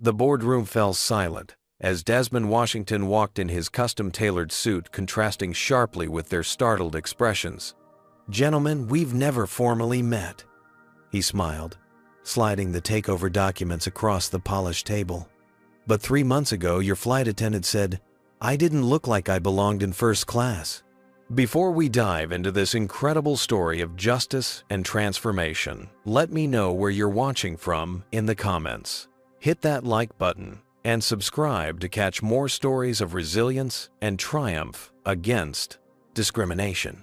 The boardroom fell silent as Desmond Washington walked in his custom-tailored suit, contrasting sharply with their startled expressions. "Gentlemen, we've never formally met," he smiled, sliding the takeover documents across the polished table. "But 3 months ago, your flight attendant said I didn't look like I belonged in first class." Before we dive into this incredible story of justice and transformation, let me know where you're watching from in the comments. Hit that like button and subscribe to catch more stories of resilience and triumph against discrimination.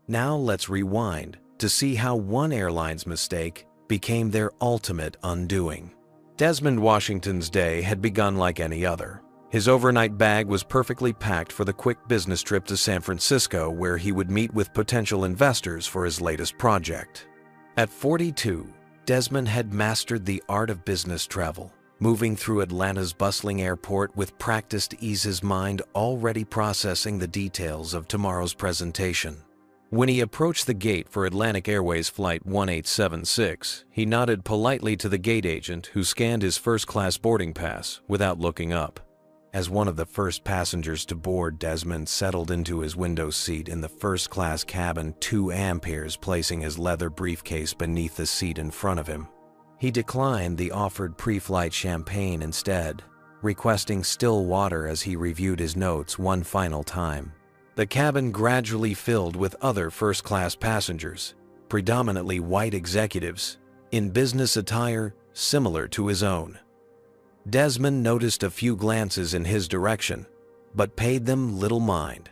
Now let's rewind to see how one airline's mistake became their ultimate undoing. Desmond Washington's day had begun like any other. His overnight bag was perfectly packed for the quick business trip to San Francisco, where he would meet with potential investors for his latest project. At 42, Desmond had mastered the art of business travel, moving through Atlanta's bustling airport with practice to ease his mind, already processing the details of tomorrow's presentation. When he approached the gate for Atlantic Airways Flight 1876, he nodded politely to the gate agent who scanned his first-class boarding pass without looking up. As one of the first passengers to board, Desmond settled into his window seat in the first-class cabin, 2 amperes placing his leather briefcase beneath the seat in front of him. He declined the offered pre-flight champagne instead, requesting still water as he reviewed his notes one final time. The cabin gradually filled with other first-class passengers, predominantly white executives, in business attire similar to his own. Desmond noticed a few glances in his direction, but paid them little mind.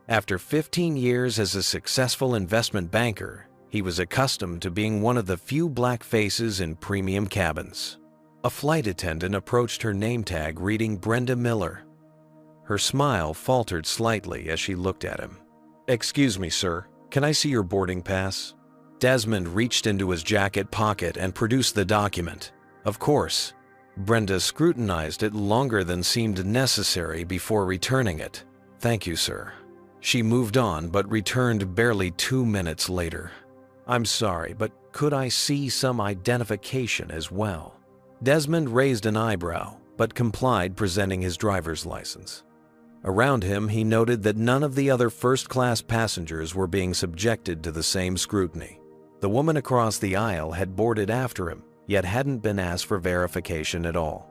After 15 years as a successful investment banker, he was accustomed to being one of the few black faces in premium cabins. A flight attendant approached her name tag reading Brenda Miller. Her smile faltered slightly as she looked at him. "Excuse me, sir. Can I see your boarding pass?" Desmond reached into his jacket pocket and produced the document. Of course. Brenda scrutinized it longer than seemed necessary before returning it. "Thank you, sir." She moved on but returned barely 2 minutes later. "I'm sorry, but could I see some identification as well?" Desmond raised an eyebrow, but complied, presenting his driver's license. Around him, he noted that none of the other first-class passengers were being subjected to the same scrutiny. The woman across the aisle had boarded after him, yet hadn't been asked for verification at all.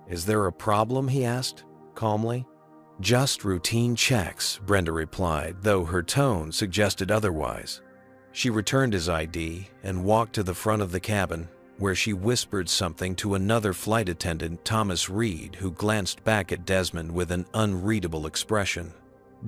"Is there a problem?" he asked, calmly. "Just routine checks," Brenda replied, though her tone suggested otherwise. She returned his ID and walked to the front of the cabin, where she whispered something to another flight attendant, Thomas Reed, who glanced back at Desmond with an unreadable expression.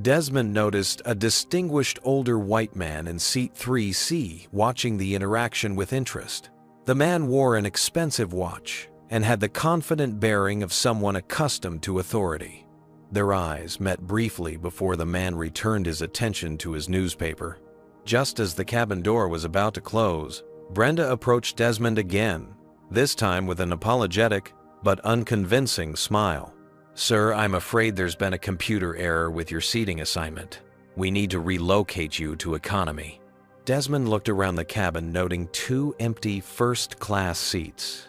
Desmond noticed a distinguished older white man in seat 3C watching the interaction with interest. The man wore an expensive watch and had the confident bearing of someone accustomed to authority. Their eyes met briefly before the man returned his attention to his newspaper. Just as the cabin door was about to close, Brenda approached Desmond again, this time with an apologetic but unconvincing smile. "Sir, I'm afraid there's been a computer error with your seating assignment. We need to relocate you to economy." Desmond looked around the cabin, noting 2 empty first-class seats.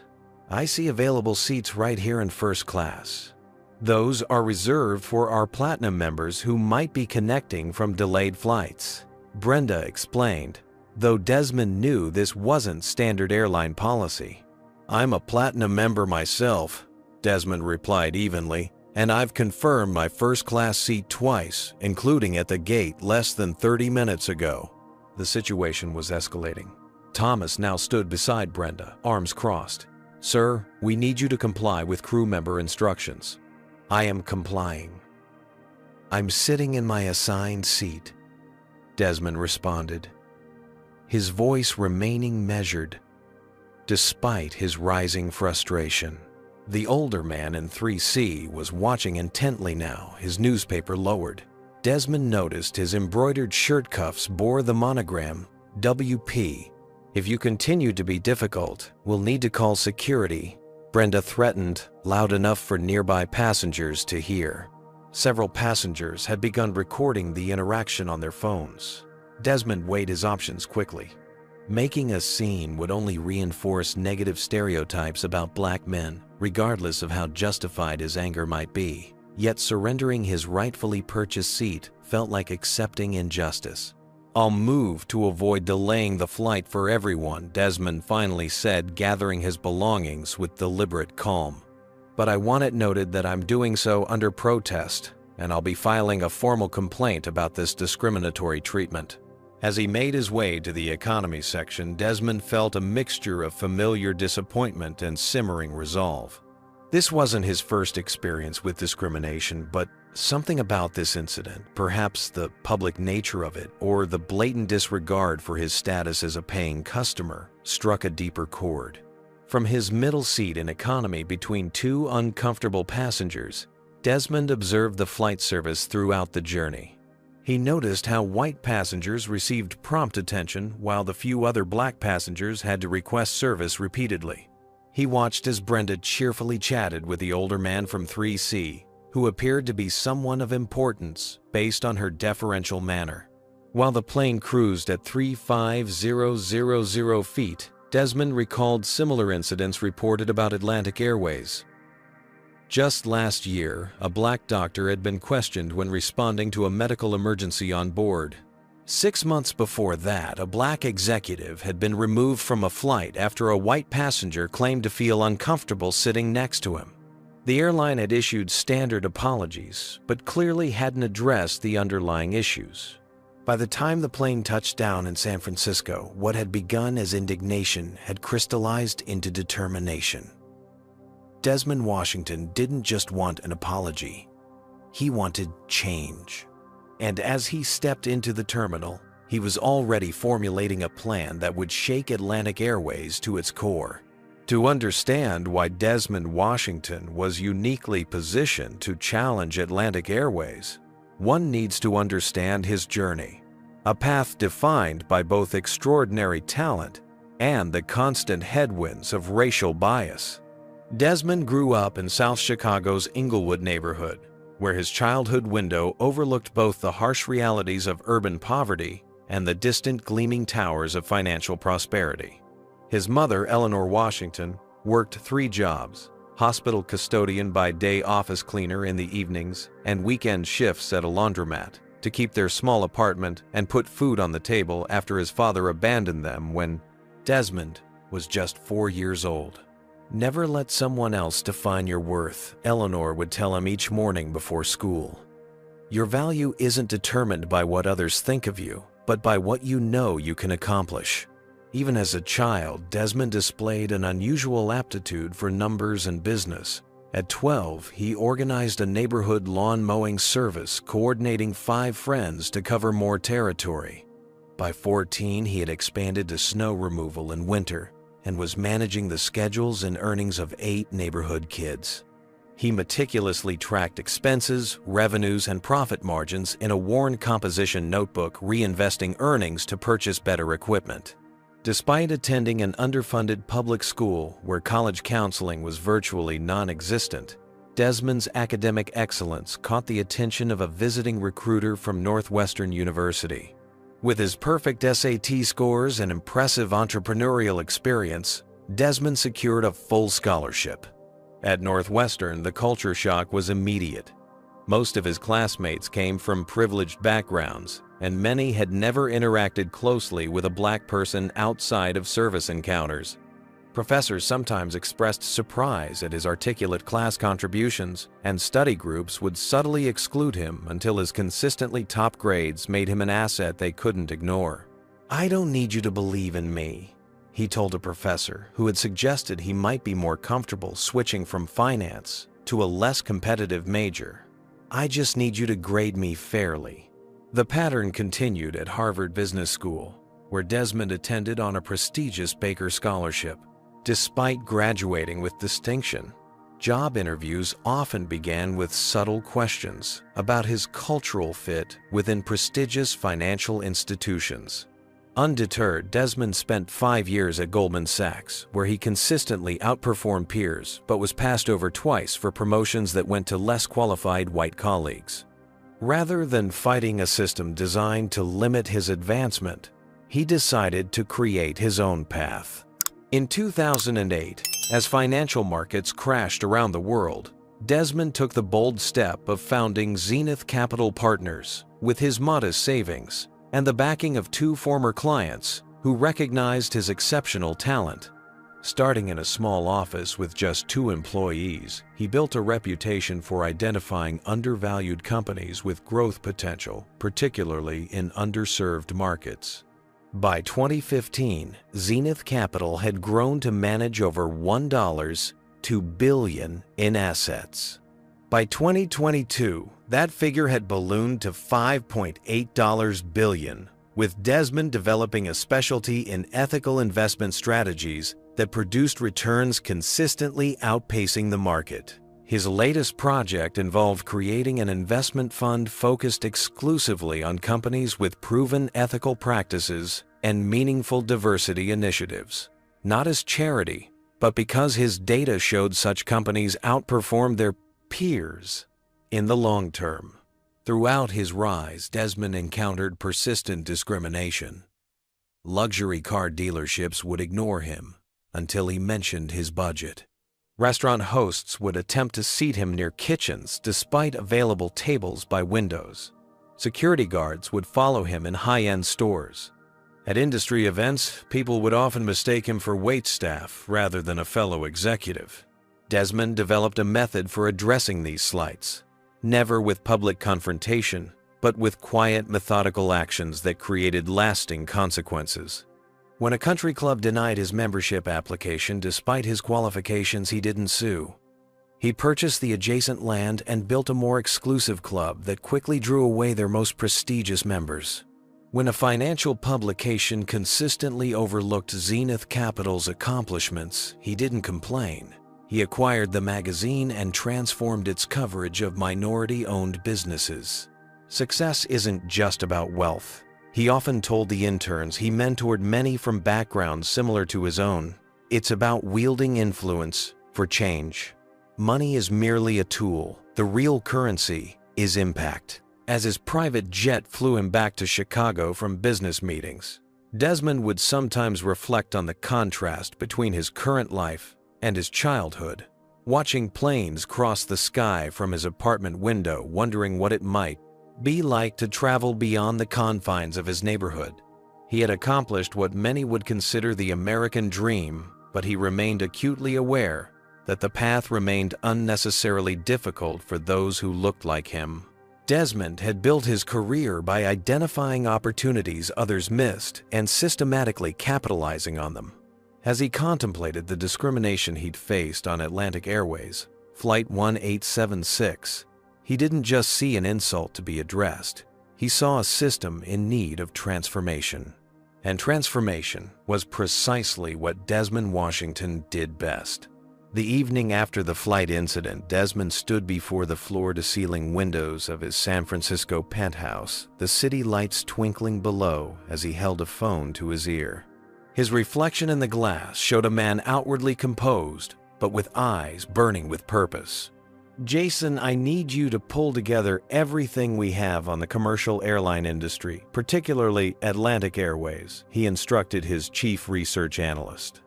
"I see available seats right here in first class. Those are reserved for our platinum members who might be connecting from delayed flights," Brenda explained, though Desmond knew this wasn't standard airline policy. "I'm a platinum member myself," Desmond replied evenly, "and I've confirmed my first-class seat twice, including at the gate less than 30 minutes ago." The situation was escalating. Thomas now stood beside Brenda, arms crossed. "Sir, we need you to comply with crew member instructions." "I am complying. I'm sitting in my assigned seat," Desmond responded, his voice remaining measured, despite his rising frustration. The older man in 3C was watching intently now, his newspaper lowered. Desmond noticed his embroidered shirt cuffs bore the monogram WP. "If you continue to be difficult, we'll need to call security," Brenda threatened, loud enough for nearby passengers to hear. Several passengers had begun recording the interaction on their phones. Desmond weighed his options quickly. Making a scene would only reinforce negative stereotypes about black men, regardless of how justified his anger might be. Yet surrendering his rightfully purchased seat felt like accepting injustice. "I'll move to avoid delaying the flight for everyone," Desmond finally said, gathering his belongings with deliberate calm. "But I want it noted that I'm doing so under protest, and I'll be filing a formal complaint about this discriminatory treatment." As he made his way to the economy section, Desmond felt a mixture of familiar disappointment and simmering resolve. This wasn't his first experience with discrimination, but something about this incident, perhaps the public nature of it or the blatant disregard for his status as a paying customer, struck a deeper chord. From his middle seat in economy between two uncomfortable passengers, Desmond observed the flight service throughout the journey. He noticed how white passengers received prompt attention while the few other black passengers had to request service repeatedly. He watched as Brenda cheerfully chatted with the older man from 3C, who appeared to be someone of importance based on her deferential manner. While the plane cruised at 35,000 feet, Desmond recalled similar incidents reported about Atlantic Airways. Just last year, a black doctor had been questioned when responding to a medical emergency on board. 6 months before that, a black executive had been removed from a flight after a white passenger claimed to feel uncomfortable sitting next to him. The airline had issued standard apologies, but clearly hadn't addressed the underlying issues. By the time the plane touched down in San Francisco, what had begun as indignation had crystallized into determination. Desmond Washington didn't just want an apology. He wanted change. And as he stepped into the terminal, he was already formulating a plan that would shake Atlantic Airways to its core. To understand why Desmond Washington was uniquely positioned to challenge Atlantic Airways, one needs to understand his journey, a path defined by both extraordinary talent and the constant headwinds of racial bias. Desmond grew up in South Chicago's Inglewood neighborhood, where his childhood window overlooked both the harsh realities of urban poverty and the distant gleaming towers of financial prosperity. His mother, Eleanor Washington, worked 3 jobs: hospital custodian by day, office cleaner in the evenings, and weekend shifts at a laundromat to keep their small apartment and put food on the table after his father abandoned them when Desmond was just 4 years old. "Never let someone else define your worth," Eleanor would tell him each morning before school. "Your value isn't determined by what others think of you, but by what you know you can accomplish." Even as a child, Desmond displayed an unusual aptitude for numbers and business. At 12, he organized a neighborhood lawn mowing service, coordinating 5 friends to cover more territory. By 14, he had expanded to snow removal in winter and was managing the schedules and earnings of 8 neighborhood kids. He meticulously tracked expenses, revenues, and profit margins in a worn composition notebook, reinvesting earnings to purchase better equipment. Despite attending an underfunded public school where college counseling was virtually non-existent, Desmond's academic excellence caught the attention of a visiting recruiter from Northwestern University. With his perfect SAT scores and impressive entrepreneurial experience, Desmond secured a full scholarship. At Northwestern, the culture shock was immediate. Most of his classmates came from privileged backgrounds, and many had never interacted closely with a black person outside of service encounters. Professors sometimes expressed surprise at his articulate class contributions, and study groups would subtly exclude him until his consistently top grades made him an asset they couldn't ignore. "I don't need you to believe in me," he told a professor who had suggested he might be more comfortable switching from finance to a less competitive major. "I just need you to grade me fairly." The pattern continued at Harvard Business School, where Desmond attended on a prestigious Baker Scholarship. Despite graduating with distinction, job interviews often began with subtle questions about his cultural fit within prestigious financial institutions. Undeterred, Desmond spent 5 years at Goldman Sachs, where he consistently outperformed peers but was passed over twice for promotions that went to less qualified white colleagues. Rather than fighting a system designed to limit his advancement, he decided to create his own path. In 2008, As financial markets crashed around the world, Desmond took the bold step of founding Zenith Capital Partners with his modest savings and the backing of 2 former clients who recognized his exceptional talent. Starting in a small office with just 2 employees, he built a reputation for identifying undervalued companies with growth potential, particularly in underserved markets. By 2015, Zenith Capital had grown to manage over $1.2 billion in assets. By 2022, that figure had ballooned to $5.8 billion, with Desmond developing a specialty in ethical investment strategies that produced returns consistently outpacing the market. His latest project involved creating an investment fund focused exclusively on companies with proven ethical practices and meaningful diversity initiatives. Not as charity, but because his data showed such companies outperformed their peers in the long term. Throughout his rise, Desmond encountered persistent discrimination. Luxury car dealerships would ignore him until he mentioned his budget. Restaurant hosts would attempt to seat him near kitchens despite available tables by windows. Security guards would follow him in high-end stores. At industry events, people would often mistake him for waitstaff rather than a fellow executive. Desmond developed a method for addressing these slights, never with public confrontation, but with quiet, methodical actions that created lasting consequences. When a country club denied his membership application despite his qualifications, he didn't sue. He purchased the adjacent land and built a more exclusive club that quickly drew away their most prestigious members. When a financial publication consistently overlooked Zenith Capital's accomplishments, he didn't complain. He acquired the magazine and transformed its coverage of minority-owned businesses. Success isn't just about wealth. He often told the interns he mentored many from backgrounds similar to his own. It's about wielding influence for change. Money is merely a tool. The real currency is impact. As his private jet flew him back to Chicago from business meetings, Desmond would sometimes reflect on the contrast between his current life and his childhood, watching planes cross the sky from his apartment window, wondering what it might be like to travel beyond the confines of his neighborhood. He had accomplished what many would consider the American dream, but he remained acutely aware that the path remained unnecessarily difficult for those who looked like him. Desmond had built his career by identifying opportunities others missed and systematically capitalizing on them. As he contemplated the discrimination he'd faced on Atlantic Airways, Flight 1876, he didn't just see an insult to be addressed. He saw a system in need of transformation. And transformation was precisely what Desmond Washington did best. The evening after the flight incident, Desmond stood before the floor-to-ceiling windows of his San Francisco penthouse, the city lights twinkling below as he held a phone to his ear. His reflection in the glass showed a man outwardly composed, but with eyes burning with purpose. "Jason, I need you to pull together everything we have on the commercial airline industry, particularly Atlantic Airways," he instructed his chief research analyst.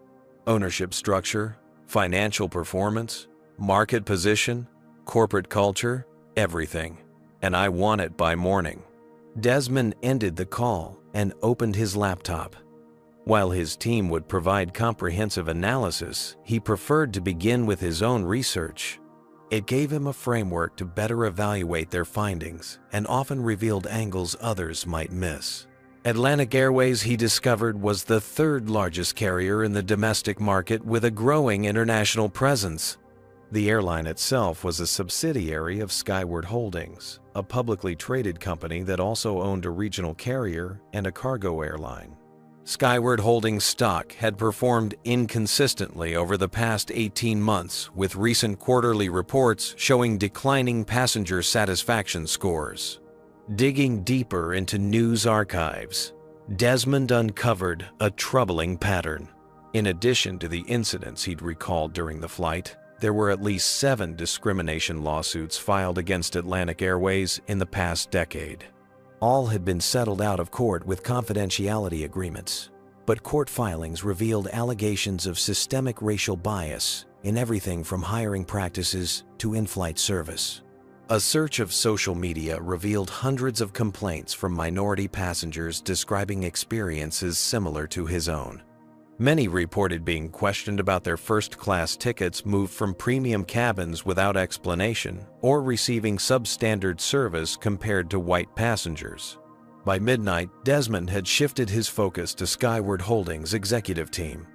"Ownership structure, financial performance, market position, corporate culture, everything. And I want it by morning." Desmond ended the call and opened his laptop. While his team would provide comprehensive analysis, he preferred to begin with his own research. It gave him a framework to better evaluate their findings and often revealed angles others might miss. Atlantic Airways, he discovered, was the third largest carrier in the domestic market with a growing international presence. The airline itself was a subsidiary of Skyward Holdings, a publicly traded company that also owned a regional carrier and a cargo airline. Skyward Holdings stock had performed inconsistently over the past 18 months, with recent quarterly reports showing declining passenger satisfaction scores. Digging deeper into news archives, Desmond uncovered a troubling pattern. In addition to the incidents he'd recalled during the flight, there were at least 7 discrimination lawsuits filed against Atlantic Airways in the past decade. All had been settled out of court with confidentiality agreements. but court filings revealed allegations of systemic racial bias in everything from hiring practices to in-flight service. A search of social media revealed hundreds of complaints from minority passengers describing experiences similar to his own. Many reported being questioned about their first-class tickets moved from premium cabins without explanation or receiving substandard service compared to white passengers. By midnight, Desmond had shifted his focus to Skyward Holdings' executive team.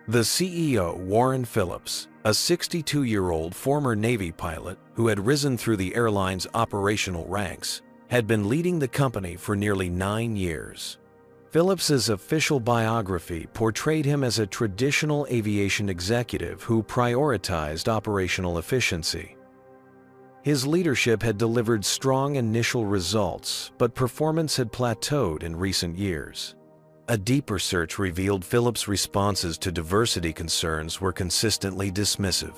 The CEO, Warren Phillips, a 62-year-old former Navy pilot who had risen through the airline's operational ranks, had been leading the company for nearly 9 years. Phillips's official biography portrayed him as a traditional aviation executive who prioritized operational efficiency. His leadership had delivered strong initial results, but performance had plateaued in recent years. A deeper search revealed Phillips' responses to diversity concerns were consistently dismissive.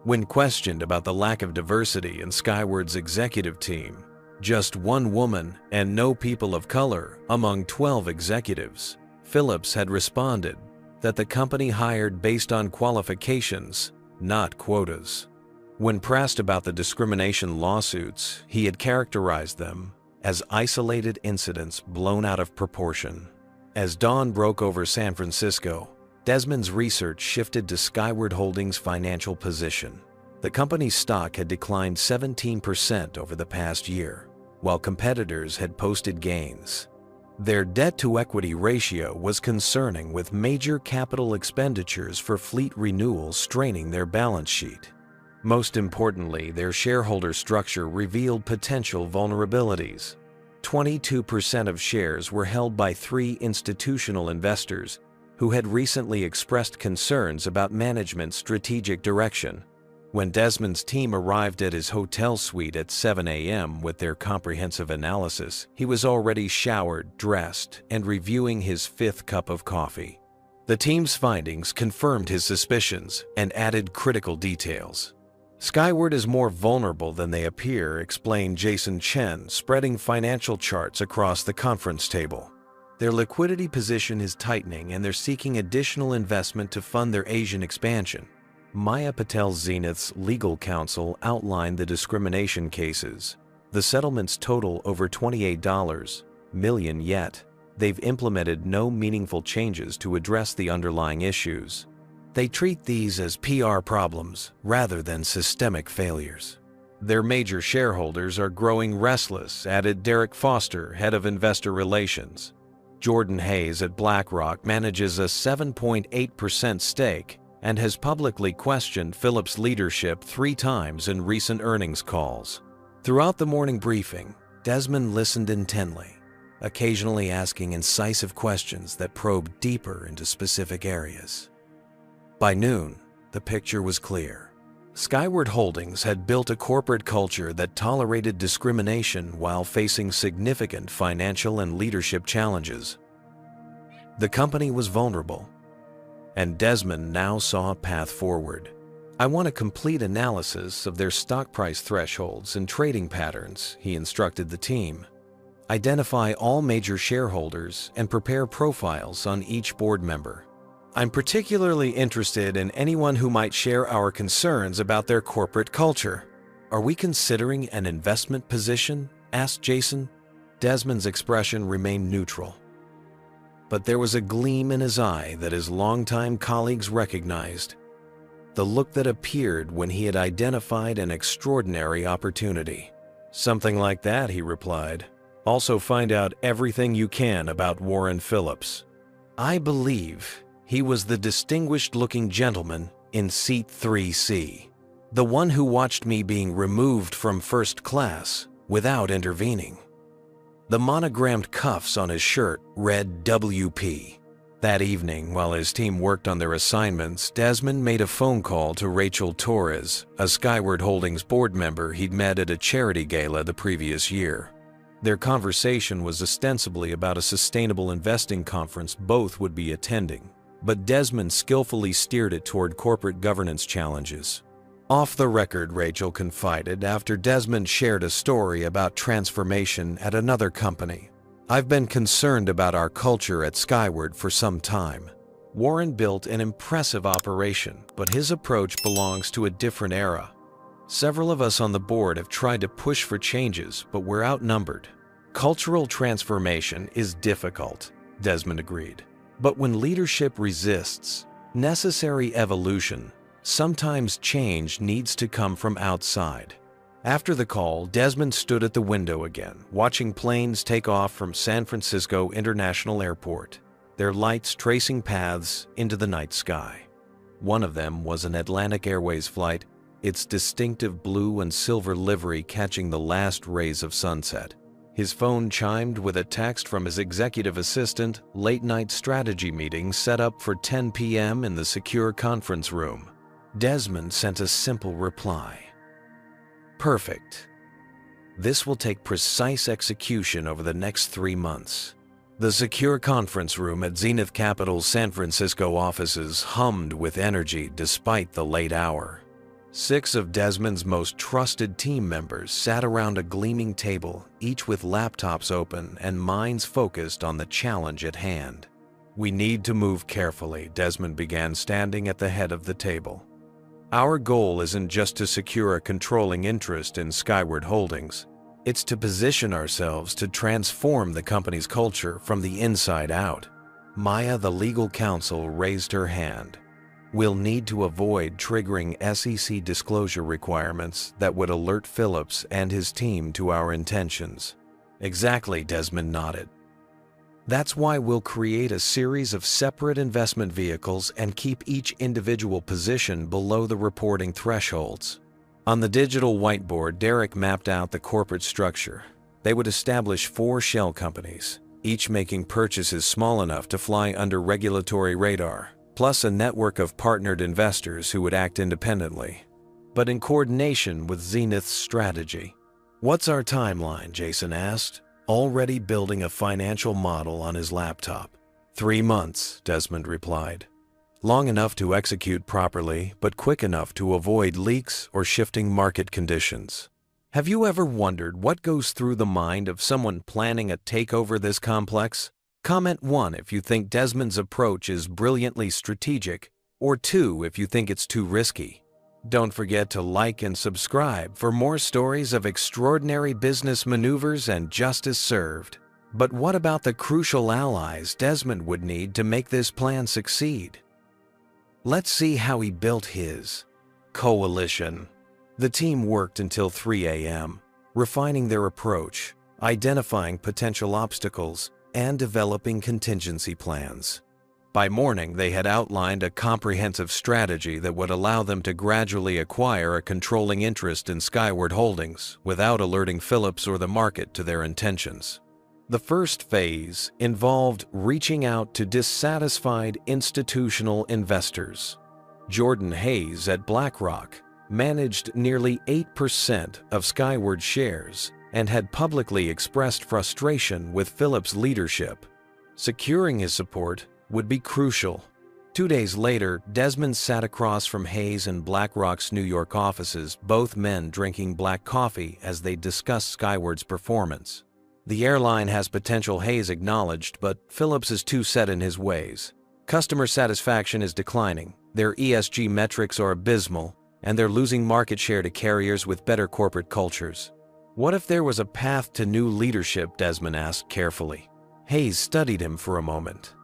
When questioned about the lack of diversity in Skyward's executive team, just one woman and no people of color among 12 executives, Phillips had responded that the company hired based on qualifications, not quotas. When pressed about the discrimination lawsuits, he had characterized them as isolated incidents blown out of proportion. As dawn broke over San Francisco, Desmond's research shifted to Skyward Holdings' financial position. The company's stock had declined 17% over the past year, while competitors had posted gains. Their debt-to-equity ratio was concerning, with major capital expenditures for fleet renewal straining their balance sheet. Most importantly, their shareholder structure revealed potential vulnerabilities. 22% of shares were held by 3 institutional investors who had recently expressed concerns about management's strategic direction. When Desmond's team arrived at his hotel suite at 7 a.m. with their comprehensive analysis, he was already showered, dressed, and reviewing his 5th cup of coffee. The team's findings confirmed his suspicions and added critical details. Skyward is more vulnerable than they appear, explained Jason Chen, spreading financial charts across the conference table. Their liquidity position is tightening and they're seeking additional investment to fund their Asian expansion. Maya Patel Zenith's legal counsel outlined the discrimination cases. The settlements total over $28 million, yet they've implemented no meaningful changes to address the underlying issues. They treat these as PR problems rather than systemic failures. Their major shareholders are growing restless, added Derek Foster, head of investor relations. Jordan Hayes at BlackRock manages a 7.8% stake and has publicly questioned Phillips' leadership 3 times in recent earnings calls. Throughout the morning briefing, Desmond listened intently, occasionally asking incisive questions that probed deeper into specific areas. By noon, the picture was clear. Skyward Holdings had built a corporate culture that tolerated discrimination while facing significant financial and leadership challenges. The company was vulnerable, and Desmond now saw a path forward. "I want a complete analysis of their stock price thresholds and trading patterns," he instructed the team. "Identify all major shareholders and prepare profiles on each board member. I'm particularly interested in anyone who might share our concerns about their corporate culture." "Are we considering an investment position?" asked Jason. Desmond's expression remained neutral, but there was a gleam in his eye that his longtime colleagues recognized. The look that appeared when he had identified an extraordinary opportunity. "Something like that," he replied. "Also find out everything you can about Warren Phillips. I believe he was the distinguished-looking gentleman in seat 3C, the one who watched me being removed from first class without intervening." The monogrammed cuffs on his shirt read WP. That evening, while his team worked on their assignments, Desmond made a phone call to Rachel Torres, a Skyward Holdings board member he'd met at a charity gala the previous year. Their conversation was ostensibly about a sustainable investing conference both would be attending, but Desmond skillfully steered it toward corporate governance challenges. Off the record, Rachel confided after Desmond shared a story about transformation at another company. I've been concerned about our culture at Skyward for some time. Warren built an impressive operation, but his approach belongs to a different era. Several of us on the board have tried to push for changes, but we're outnumbered. Cultural transformation is difficult, Desmond agreed. But when leadership resists necessary evolution, sometimes change needs to come from outside. After the call, Desmond stood at the window again, watching planes take off from San Francisco International Airport, their lights tracing paths into the night sky. One of them was an Atlantic Airways flight, its distinctive blue and silver livery catching the last rays of sunset. His phone chimed with a text from his executive assistant, late-night strategy meeting set up for 10 p.m. in the secure conference room. Desmond sent a simple reply. Perfect. This will take precise execution over the next 3 months. The secure conference room at Zenith Capital's San Francisco offices hummed with energy despite the late hour. 6 of Desmond's most trusted team members sat around a gleaming table, each with laptops open and minds focused on the challenge at hand. We need to move carefully, Desmond began, standing at the head of the table. Our goal isn't just to secure a controlling interest in Skyward Holdings. It's to position ourselves to transform the company's culture from the inside out. Maya, the legal counsel, raised her hand. We'll need to avoid triggering SEC disclosure requirements that would alert Phillips and his team to our intentions. Exactly, Desmond nodded. That's why we'll create a series of separate investment vehicles and keep each individual position below the reporting thresholds. On the digital whiteboard, Derek mapped out the corporate structure. They would establish 4 shell companies, each making purchases small enough to fly under regulatory radar, plus a network of partnered investors who would act independently, but in coordination with Zenith's strategy. What's our timeline? Jason asked, already building a financial model on his laptop. 3 months, Desmond replied. Long enough to execute properly, but quick enough to avoid leaks or shifting market conditions. Have you ever wondered what goes through the mind of someone planning a takeover this complex? Comment 1 if you think Desmond's approach is brilliantly strategic, or 2 if you think it's too risky. Don't forget to like and subscribe for more stories of extraordinary business maneuvers and justice served. But what about the crucial allies Desmond would need to make this plan succeed? Let's see how he built his coalition. The team worked until 3 a.m., refining their approach, identifying potential obstacles, and developing contingency plans. By morning, they had outlined a comprehensive strategy that would allow them to gradually acquire a controlling interest in Skyward Holdings without alerting Phillips or the market to their intentions. The first phase involved reaching out to dissatisfied institutional investors. Jordan Hayes at BlackRock managed nearly 8% of Skyward shares and had publicly expressed frustration with Phillips' leadership. Securing his support would be crucial. 2 days later, Desmond sat across from Hayes in BlackRock's New York offices, both men drinking black coffee as they discussed Skyward's performance. The airline has potential, Hayes acknowledged, but Phillips is too set in his ways. Customer satisfaction is declining, their ESG metrics are abysmal, and they're losing market share to carriers with better corporate cultures. What if there was a path to new leadership? Desmond asked carefully. Hayes studied him for a moment.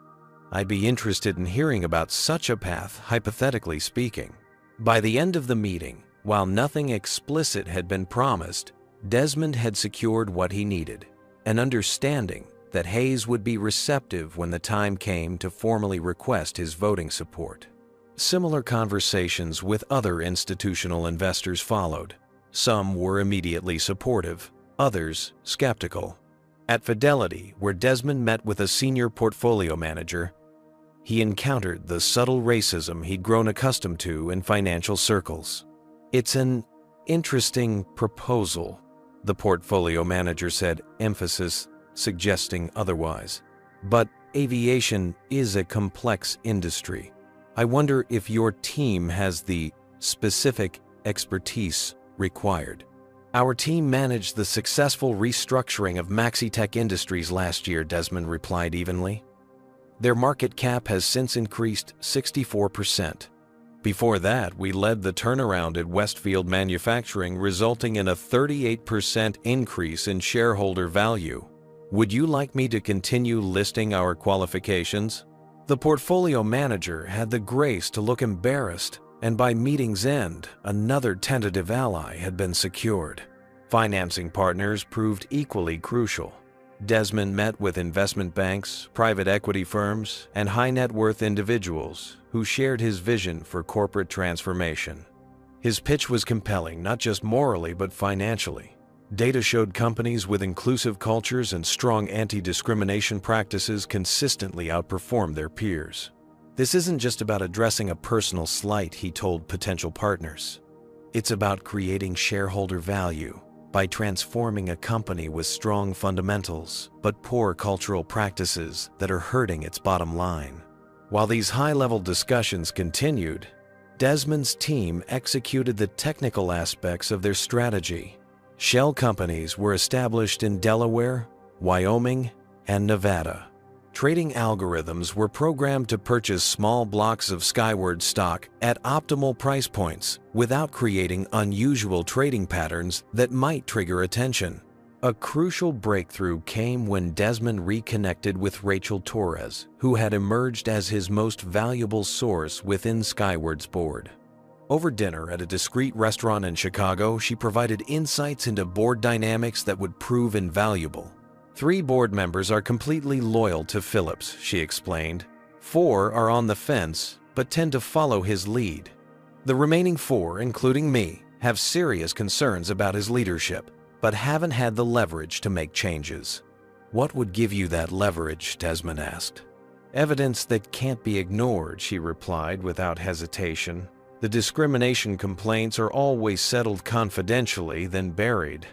I'd be interested in hearing about such a path, hypothetically speaking. By the end of the meeting, while nothing explicit had been promised, Desmond had secured what he needed, an understanding that Hayes would be receptive when the time came to formally request his voting support. Similar conversations with other institutional investors followed. Some were immediately supportive, others skeptical. At Fidelity, where Desmond met with a senior portfolio manager, he encountered the subtle racism he'd grown accustomed to in financial circles. It's an interesting proposal, the portfolio manager said, emphasis suggesting otherwise. But aviation is a complex industry. I wonder if your team has the specific expertise required. Our team managed the successful restructuring of Maxitech Industries last year, Desmond replied evenly. Their market cap has since increased 64%. Before that, we led the turnaround at Westfield Manufacturing, resulting in a 38% increase in shareholder value. Would you like me to continue listing our qualifications? The portfolio manager had the grace to look embarrassed, and by meeting's end, another tentative ally had been secured. Financing partners proved equally crucial. Desmond met with investment banks, private equity firms, and high-net-worth individuals who shared his vision for corporate transformation. His pitch was compelling, not just morally but financially. Data showed companies with inclusive cultures and strong anti-discrimination practices consistently outperformed their peers. This isn't just about addressing a personal slight, he told potential partners. It's about creating shareholder value by transforming a company with strong fundamentals but poor cultural practices that are hurting its bottom line. While these high-level discussions continued, Desmond's team executed the technical aspects of their strategy. Shell companies were established in Delaware, Wyoming, and Nevada. Trading algorithms were programmed to purchase small blocks of Skyward stock at optimal price points without creating unusual trading patterns that might trigger attention. A crucial breakthrough came when Desmond reconnected with Rachel Torres, who had emerged as his most valuable source within Skyward's board. Over dinner at a discreet restaurant in Chicago, she provided insights into board dynamics that would prove invaluable. 3 board members are completely loyal to Phillips, she explained. 4 are on the fence, but tend to follow his lead. The remaining 4, including me, have serious concerns about his leadership, but haven't had the leverage to make changes. What would give you that leverage? Desmond asked. Evidence that can't be ignored, she replied without hesitation. The discrimination complaints are always settled confidentially, then buried.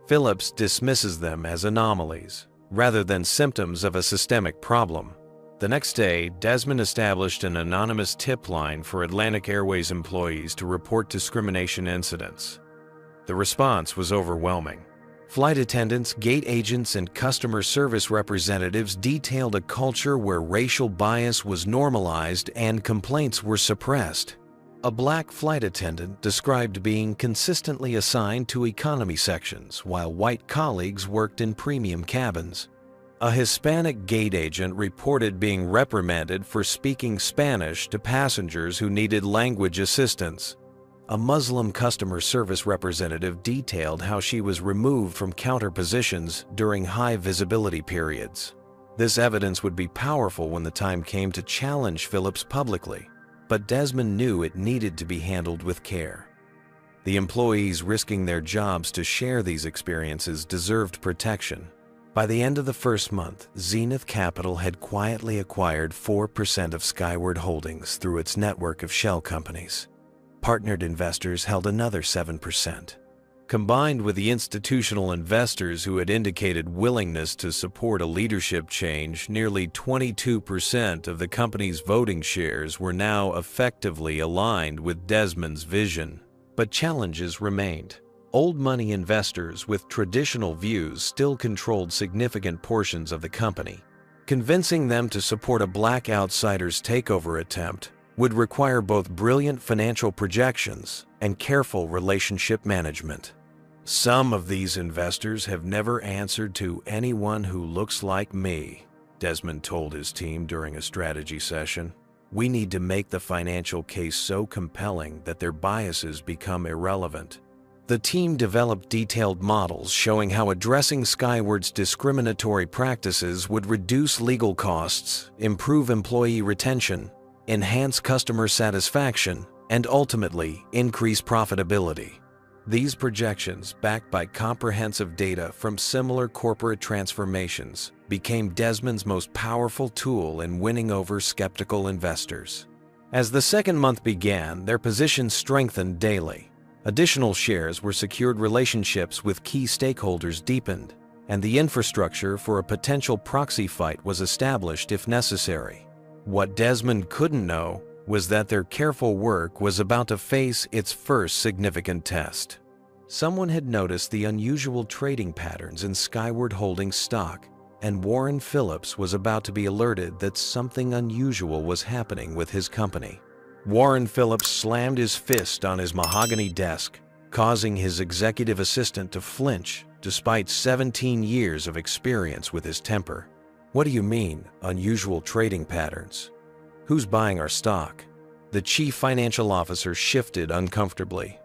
Phillips dismisses them as anomalies, rather than symptoms of a systemic problem. The next day, Desmond established an anonymous tip line for Atlantic Airways employees to report discrimination incidents. The response was overwhelming. Flight attendants, gate agents, and customer service representatives detailed a culture where racial bias was normalized and complaints were suppressed. A black flight attendant described being consistently assigned to economy sections, while white colleagues worked in premium cabins. A Hispanic gate agent reported being reprimanded for speaking Spanish to passengers who needed language assistance. A Muslim customer service representative detailed how she was removed from counter positions during high visibility periods. This evidence would be powerful when the time came to challenge Phillips publicly, but Desmond knew it needed to be handled with care. The employees risking their jobs to share these experiences deserved protection. By the end of the first month, Zenith Capital had quietly acquired 4% of Skyward Holdings through its network of shell companies. Partnered investors held another 7%. Combined with the institutional investors who had indicated willingness to support a leadership change, nearly 22% of the company's voting shares were now effectively aligned with Desmond's vision. But challenges remained. Old money investors with traditional views still controlled significant portions of the company. Convincing them to support a black outsider's takeover attempt would require both brilliant financial projections and careful relationship management. Some of these investors have never answered to anyone who looks like me, Desmond told his team during a strategy session. We need to make the financial case so compelling that their biases become irrelevant. The team developed detailed models showing how addressing Skyward's discriminatory practices would reduce legal costs, improve employee retention, enhance customer satisfaction, and ultimately increase profitability. These projections, backed by comprehensive data from similar corporate transformations, became Desmond's most powerful tool in winning over skeptical investors. As the second month began, their position strengthened daily. Additional shares were secured, relationships with key stakeholders deepened, and the infrastructure for a potential proxy fight was established if necessary. What Desmond couldn't know was that their careful work was about to face its first significant test. Someone had noticed the unusual trading patterns in Skyward Holdings stock, and Warren Phillips was about to be alerted that something unusual was happening with his company. Warren Phillips slammed his fist on his mahogany desk, causing his executive assistant to flinch despite 17 years of experience with his temper. "What do you mean, unusual trading patterns? Who's buying our stock?" The chief financial officer shifted uncomfortably.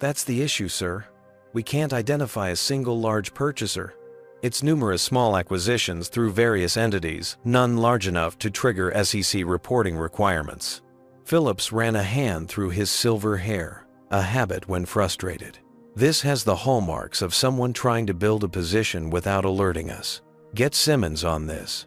"That's the issue, sir. We can't identify a single large purchaser. It's numerous small acquisitions through various entities, none large enough to trigger SEC reporting requirements." Phillips ran a hand through his silver hair, a habit when frustrated. "This has the hallmarks of someone trying to build a position without alerting us. Get Simmons on this."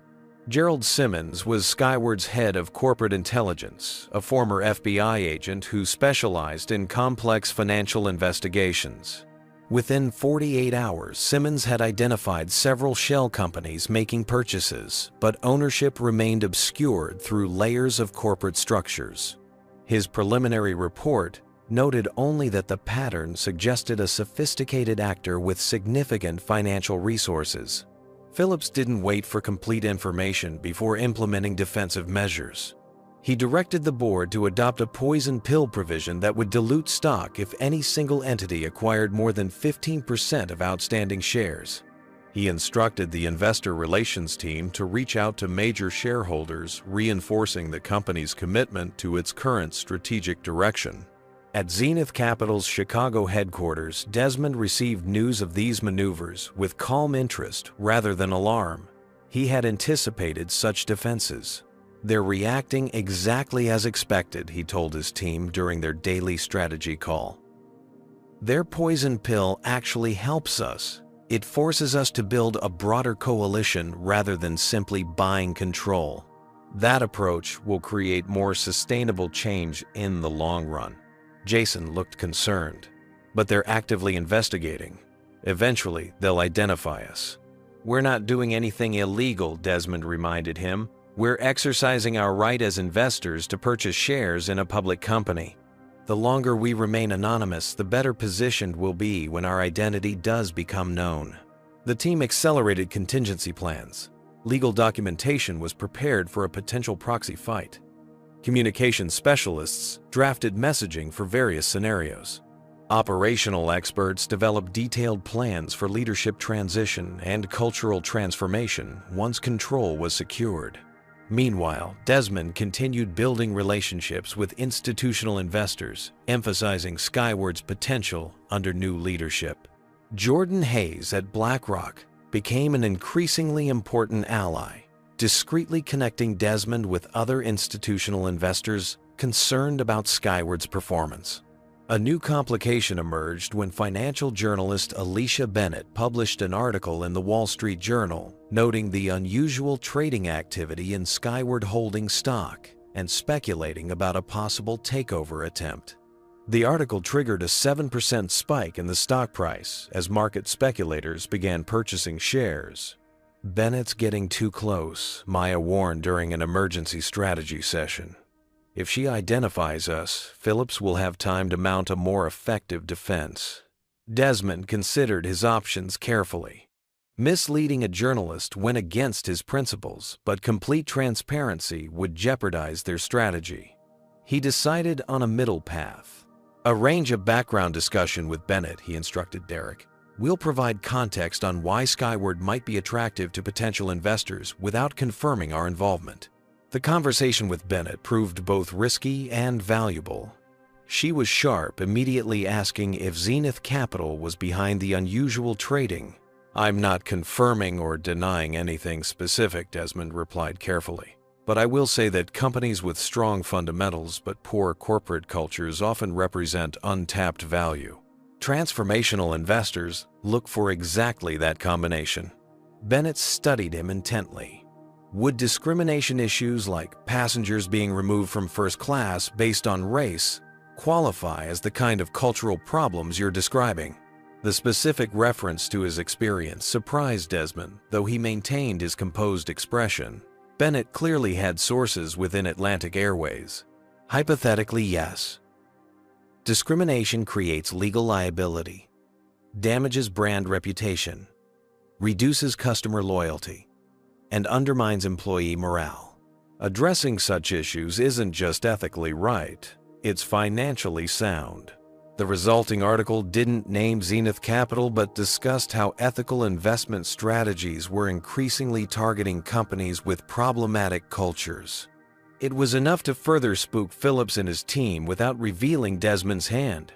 Gerald Simmons was Skyward's head of corporate intelligence, a former FBI agent who specialized in complex financial investigations. Within 48 hours, Simmons had identified several shell companies making purchases, but ownership remained obscured through layers of corporate structures. His preliminary report noted only that the pattern suggested a sophisticated actor with significant financial resources. Phillips didn't wait for complete information before implementing defensive measures. He directed the board to adopt a poison pill provision that would dilute stock if any single entity acquired more than 15% of outstanding shares. He instructed the investor relations team to reach out to major shareholders, reinforcing the company's commitment to its current strategic direction. At Zenith Capital's Chicago headquarters, Desmond received news of these maneuvers with calm interest rather than alarm. He had anticipated such defenses. "They're reacting exactly as expected," he told his team during their daily strategy call. "Their poison pill actually helps us. It forces us to build a broader coalition rather than simply buying control. That approach will create more sustainable change in the long run." Jason looked concerned. "But they're actively investigating. Eventually, they'll identify us." "We're not doing anything illegal," Desmond reminded him. "We're exercising our right as investors to purchase shares in a public company. The longer we remain anonymous, the better positioned we'll be when our identity does become known." The team accelerated contingency plans. Legal documentation was prepared for a potential proxy fight. Communications specialists drafted messaging for various scenarios. Operational experts developed detailed plans for leadership transition and cultural transformation once control was secured. Meanwhile, Desmond continued building relationships with institutional investors, emphasizing Skyward's potential under new leadership. Jordan Hayes at BlackRock became an increasingly important ally, discreetly connecting Desmond with other institutional investors concerned about Skyward's performance. A new complication emerged when financial journalist Alicia Bennett published an article in the Wall Street Journal noting the unusual trading activity in Skyward Holdings stock and speculating about a possible takeover attempt. The article triggered a 7% spike in the stock price as market speculators began purchasing shares. "Bennett's getting too close," Maya warned during an emergency strategy session. "If she identifies us, Phillips will have time to mount a more effective defense." Desmond considered his options carefully. Misleading a journalist went against his principles, but complete transparency would jeopardize their strategy. He decided on a middle path. "Arrange a background discussion with Bennett," he instructed Derek. "We'll provide context on why Skyward might be attractive to potential investors without confirming our involvement." The conversation with Bennett proved both risky and valuable. She was sharp, immediately asking if Zenith Capital was behind the unusual trading. "I'm not confirming or denying anything specific," Desmond replied carefully. "But I will say that companies with strong fundamentals but poor corporate cultures often represent untapped value. Transformational investors look for exactly that combination." Bennett studied him intently. "Would discrimination issues like passengers being removed from first class based on race qualify as the kind of cultural problems you're describing?" The specific reference to his experience surprised Desmond, though he maintained his composed expression. Bennett clearly had sources within Atlantic Airways. "Hypothetically, yes. Discrimination creates legal liability. damages brand reputation, reduces customer loyalty, and undermines employee morale. Addressing such issues isn't just ethically right, it's financially sound. The resulting article didn't name Zenith Capital but discussed how ethical investment strategies were increasingly targeting companies with problematic cultures. It was enough to further spook Phillips and his team without revealing Desmond's hand.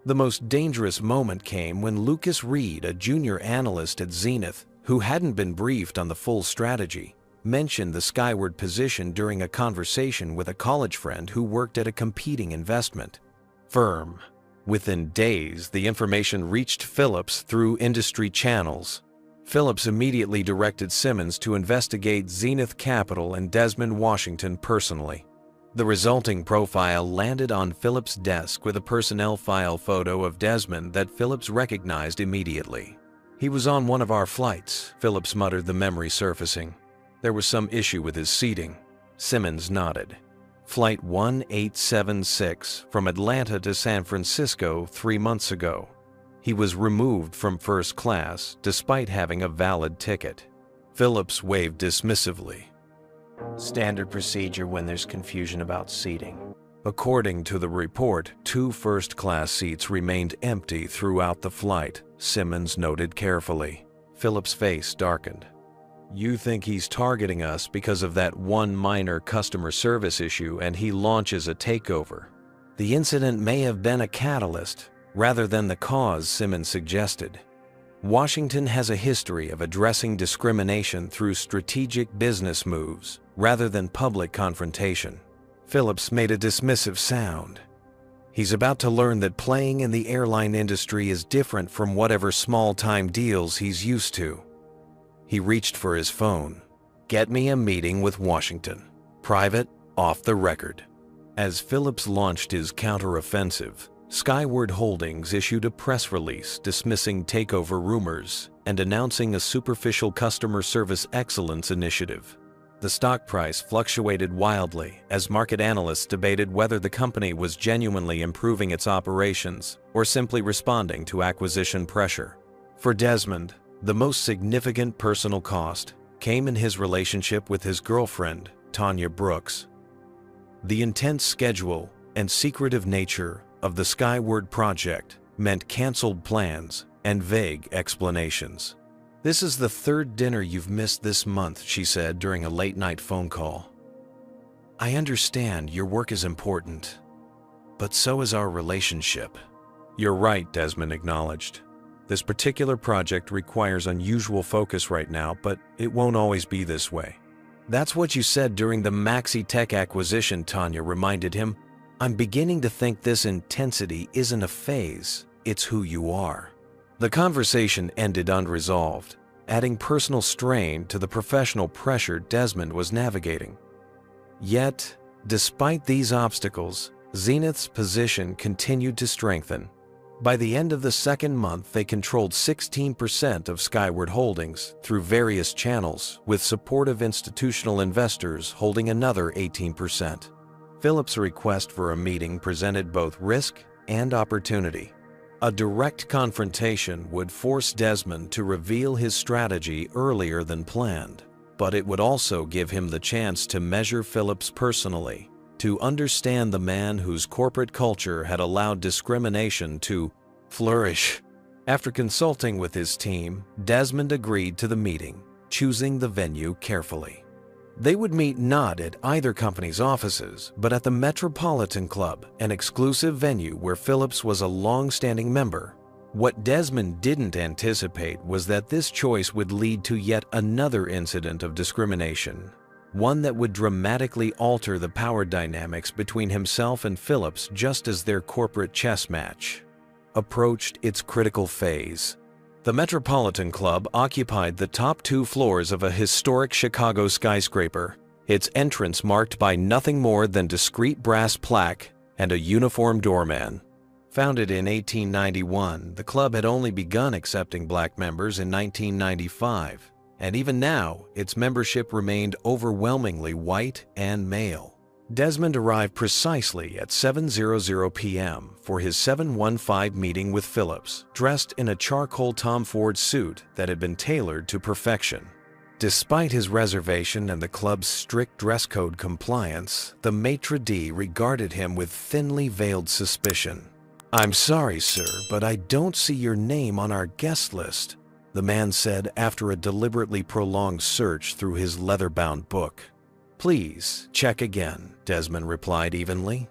The most dangerous moment came when Lucas Reed, a junior analyst at Zenith, who hadn't been briefed on the full strategy, mentioned the Skyward position during a conversation with a college friend who worked at a competing investment firm. Within days, the information reached Phillips through industry channels. Phillips immediately directed Simmons to investigate Zenith Capital and Desmond Washington personally. The resulting profile landed on Phillips' desk with a personnel file photo of Desmond that Phillips recognized immediately. "He was on one of our flights," Phillips muttered, the memory surfacing. "There was some issue with his seating." Simmons nodded. "Flight 1876 from Atlanta to San Francisco 3 months ago. He was removed from first class despite having a valid ticket." Phillips waved dismissively. "Standard procedure when there's confusion about seating." According to the report, 2 first-class seats remained empty throughout the flight, Simmons noted carefully. Phillips' face darkened. "You think he's targeting us because of that one minor customer service issue and he launches a takeover? The incident may have been a catalyst rather than the cause," Simmons suggested. "Washington has a history of addressing discrimination through strategic business moves rather than public confrontation." Phillips made a dismissive sound. "He's about to learn that playing in the airline industry is different from whatever small-time deals he's used to." He reached for his phone. "Get me a meeting with Washington. Private, off the record." As Phillips launched his counteroffensive, Skyward Holdings issued a press release dismissing takeover rumors and announcing a superficial customer service excellence initiative. The stock price fluctuated wildly as market analysts debated whether the company was genuinely improving its operations or simply responding to acquisition pressure. For Desmond, the most significant personal cost came in his relationship with his girlfriend, Tanya Brooks. The intense schedule and secretive nature of the Skyward project meant canceled plans and vague explanations. "This is the 3rd dinner you've missed this month," she said during a late-night phone call. "I understand your work is important, but so is our relationship." "You're right," Desmond acknowledged. "This particular project requires unusual focus right now, but it won't always be this way." "That's what you said during the Maxi Tech acquisition," Tanya reminded him. "I'm beginning to think this intensity isn't a phase, it's who you are." The conversation ended unresolved, adding personal strain to the professional pressure Desmond was navigating. Yet, despite these obstacles, Zenith's position continued to strengthen. By the end of the 2nd month, they controlled 16% of Skyward Holdings through various channels, with supportive institutional investors holding another 18%. Phillips' request for a meeting presented both risk and opportunity. A direct confrontation would force Desmond to reveal his strategy earlier than planned, but it would also give him the chance to measure Phillips personally, to understand the man whose corporate culture had allowed discrimination to flourish. After consulting with his team, Desmond agreed to the meeting, choosing the venue carefully. They would meet not at either company's offices, but at the Metropolitan Club, an exclusive venue where Phillips was a long-standing member. What Desmond didn't anticipate was that this choice would lead to yet another incident of discrimination, one that would dramatically alter the power dynamics between himself and Phillips just as their corporate chess match approached its critical phase. The Metropolitan Club occupied the top 2 floors of a historic Chicago skyscraper, its entrance marked by nothing more than discreet brass plaque and a uniformed doorman. Founded in 1891, the club had only begun accepting black members in 1995, and even now, its membership remained overwhelmingly white and male. Desmond arrived precisely at 7:00 p.m. for his 7:15 meeting with Phillips, dressed in a charcoal Tom Ford suit that had been tailored to perfection. Despite his reservation and the club's strict dress code compliance, the maitre d' regarded him with thinly veiled suspicion. "I'm sorry, sir, but I don't see your name on our guest list," the man said after a deliberately prolonged search through his leather-bound book. "Please, check again," Desmond replied evenly.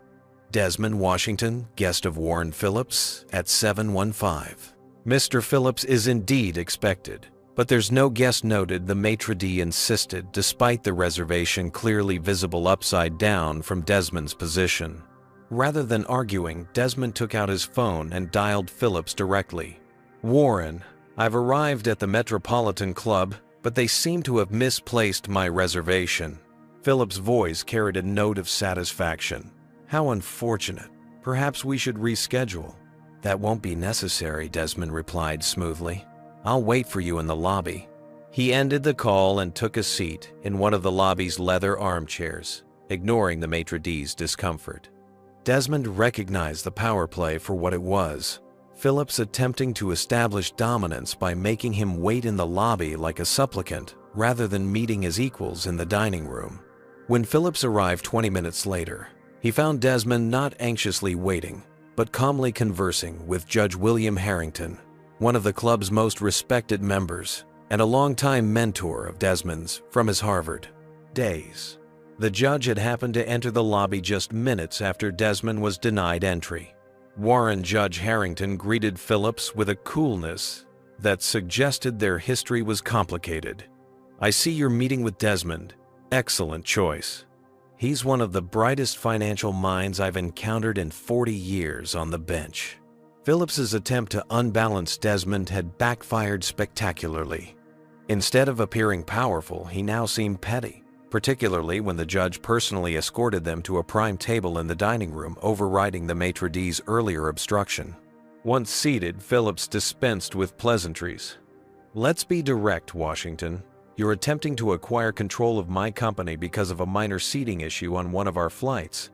"Desmond Washington, guest of Warren Phillips, at 7:15. Mr. Phillips is indeed expected, but there's no guest noted," the maitre d' insisted, despite the reservation clearly visible upside down from Desmond's position. Rather than arguing, Desmond took out his phone and dialed Phillips directly. "Warren, I've arrived at the Metropolitan Club, but they seem to have misplaced my reservation." Phillips' voice carried a note of satisfaction. "How unfortunate. Perhaps we should reschedule." "That won't be necessary," Desmond replied smoothly. "I'll wait for you in the lobby." He ended the call and took a seat in one of the lobby's leather armchairs, ignoring the maitre d's discomfort. Desmond recognized the power play for what it was. Phillips attempting to establish dominance by making him wait in the lobby like a supplicant, rather than meeting his equals in the dining room. When Phillips arrived 20 minutes later, he found Desmond not anxiously waiting, but calmly conversing with Judge William Harrington, one of the club's most respected members and a longtime mentor of Desmond's from his Harvard days. The judge had happened to enter the lobby just minutes after Desmond was denied entry. Warren Judge Harrington greeted Phillips with a coolness that suggested their history was complicated. "I see you're meeting with Desmond. Excellent choice. He's one of the brightest financial minds I've encountered in 40 years on the bench." Phillips's attempt to unbalance Desmond had backfired spectacularly. Instead of appearing powerful, he now seemed petty, particularly when the judge personally escorted them to a prime table in the dining room, overriding the maitre d's earlier obstruction. Once seated, Phillips dispensed with pleasantries. "Let's be direct, Washington. You're attempting to acquire control of my company because of a minor seating issue on one of our flights."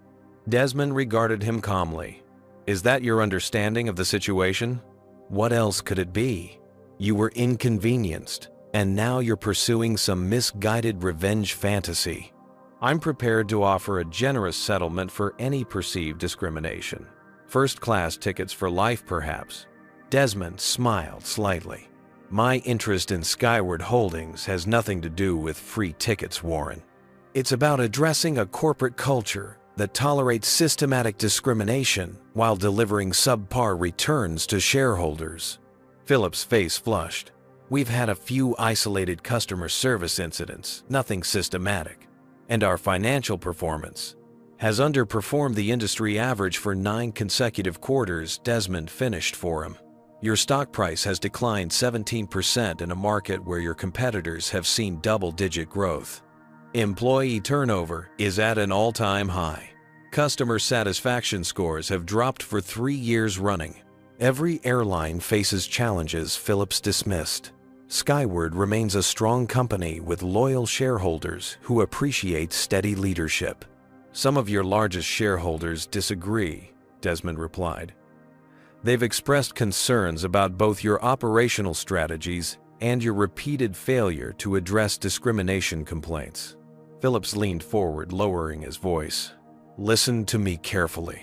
Desmond regarded him calmly. "Is that your understanding of the situation?" "What else could it be? You were inconvenienced, and now you're pursuing some misguided revenge fantasy. I'm prepared to offer a generous settlement for any perceived discrimination. First-class tickets for life, perhaps." Desmond smiled slightly. "My interest in Skyward Holdings has nothing to do with free tickets, Warren. It's about addressing a corporate culture that tolerates systematic discrimination while delivering subpar returns to shareholders." Phillips' face flushed. "We've had a few isolated customer service incidents, nothing systematic. And our financial performance has underperformed the industry average for 9 consecutive quarters," Desmond finished for him. "Your stock price has declined 17% in a market where your competitors have seen double-digit growth. Employee turnover is at an all-time high. Customer satisfaction scores have dropped for 3 years running. Every airline faces challenges," Phillips dismissed. "Skyward remains a strong company with loyal shareholders who appreciate steady leadership." "Some of your largest shareholders disagree," Desmond replied. "They've expressed concerns about both your operational strategies and your repeated failure to address discrimination complaints." Phillips leaned forward, lowering his voice. "Listen to me carefully.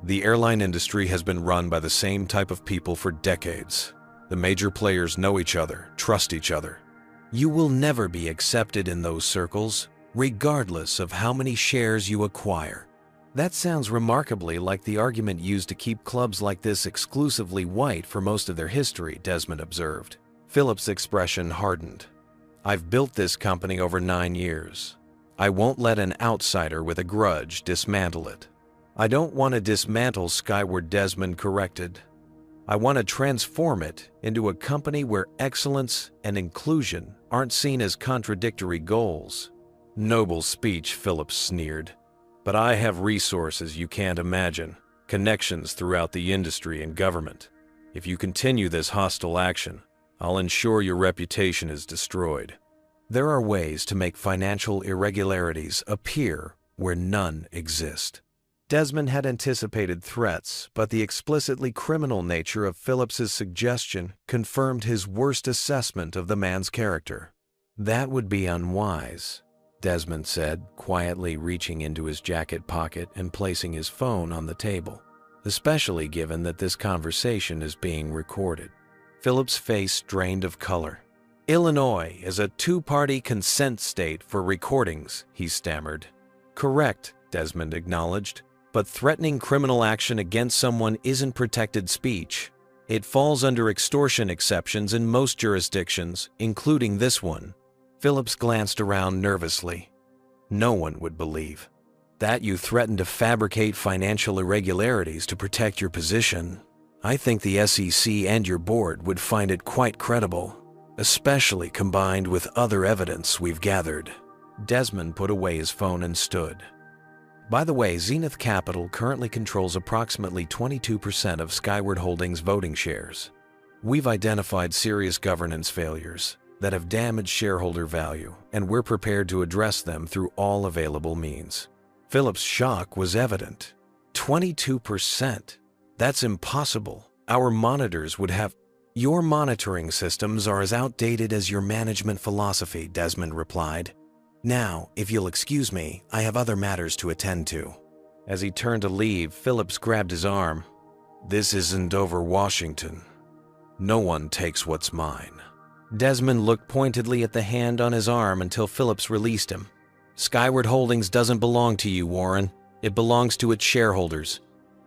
The airline industry has been run by the same type of people for decades. The major players know each other, trust each other. You will never be accepted in those circles, regardless of how many shares you acquire." "That sounds remarkably like the argument used to keep clubs like this exclusively white for most of their history," Desmond observed. Phillips' expression hardened. "I've built this company over 9 years. I won't let an outsider with a grudge dismantle it." "I don't want to dismantle Skyward," Desmond corrected. "I want to transform it into a company where excellence and inclusion aren't seen as contradictory goals." "Noble speech," Phillips sneered. "But I have resources you can't imagine, connections throughout the industry and government. If you continue this hostile action, I'll ensure your reputation is destroyed." "There are ways to make financial irregularities appear where none exist. Desmond had anticipated threats, but the explicitly criminal nature of Phillips's suggestion confirmed his worst assessment of the man's character. "That would be unwise," Desmond said, quietly reaching into his jacket pocket and placing his phone on the table, "especially given that this conversation is being recorded." Phillips' face drained of color. "Illinois is a two-party consent state for recordings," he stammered. "Correct," Desmond acknowledged. "But threatening criminal action against someone isn't protected speech. It falls under extortion exceptions in most jurisdictions, including this one." Phillips glanced around nervously. "No one would believe that you threatened to fabricate financial irregularities to protect your position. I think the SEC and your board would find it quite credible, especially combined with other evidence we've gathered." Desmond put away his phone and stood. "By the way, Zenith Capital currently controls approximately 22% of Skyward Holdings' voting shares. We've identified serious governance failures that have damaged shareholder value, and we're prepared to address them through all available means." Phillips' shock was evident. 22%? That's impossible. Our monitors would have— "Your monitoring systems are as outdated as your management philosophy," Desmond replied. "Now, if you'll excuse me, I have other matters to attend to." As he turned to leave, Phillips grabbed his arm. "This isn't over Washington. No one takes what's mine." Desmond looked pointedly at the hand on his arm until Phillips released him. "Skyward Holdings doesn't belong to you, Warren. It belongs to its shareholders.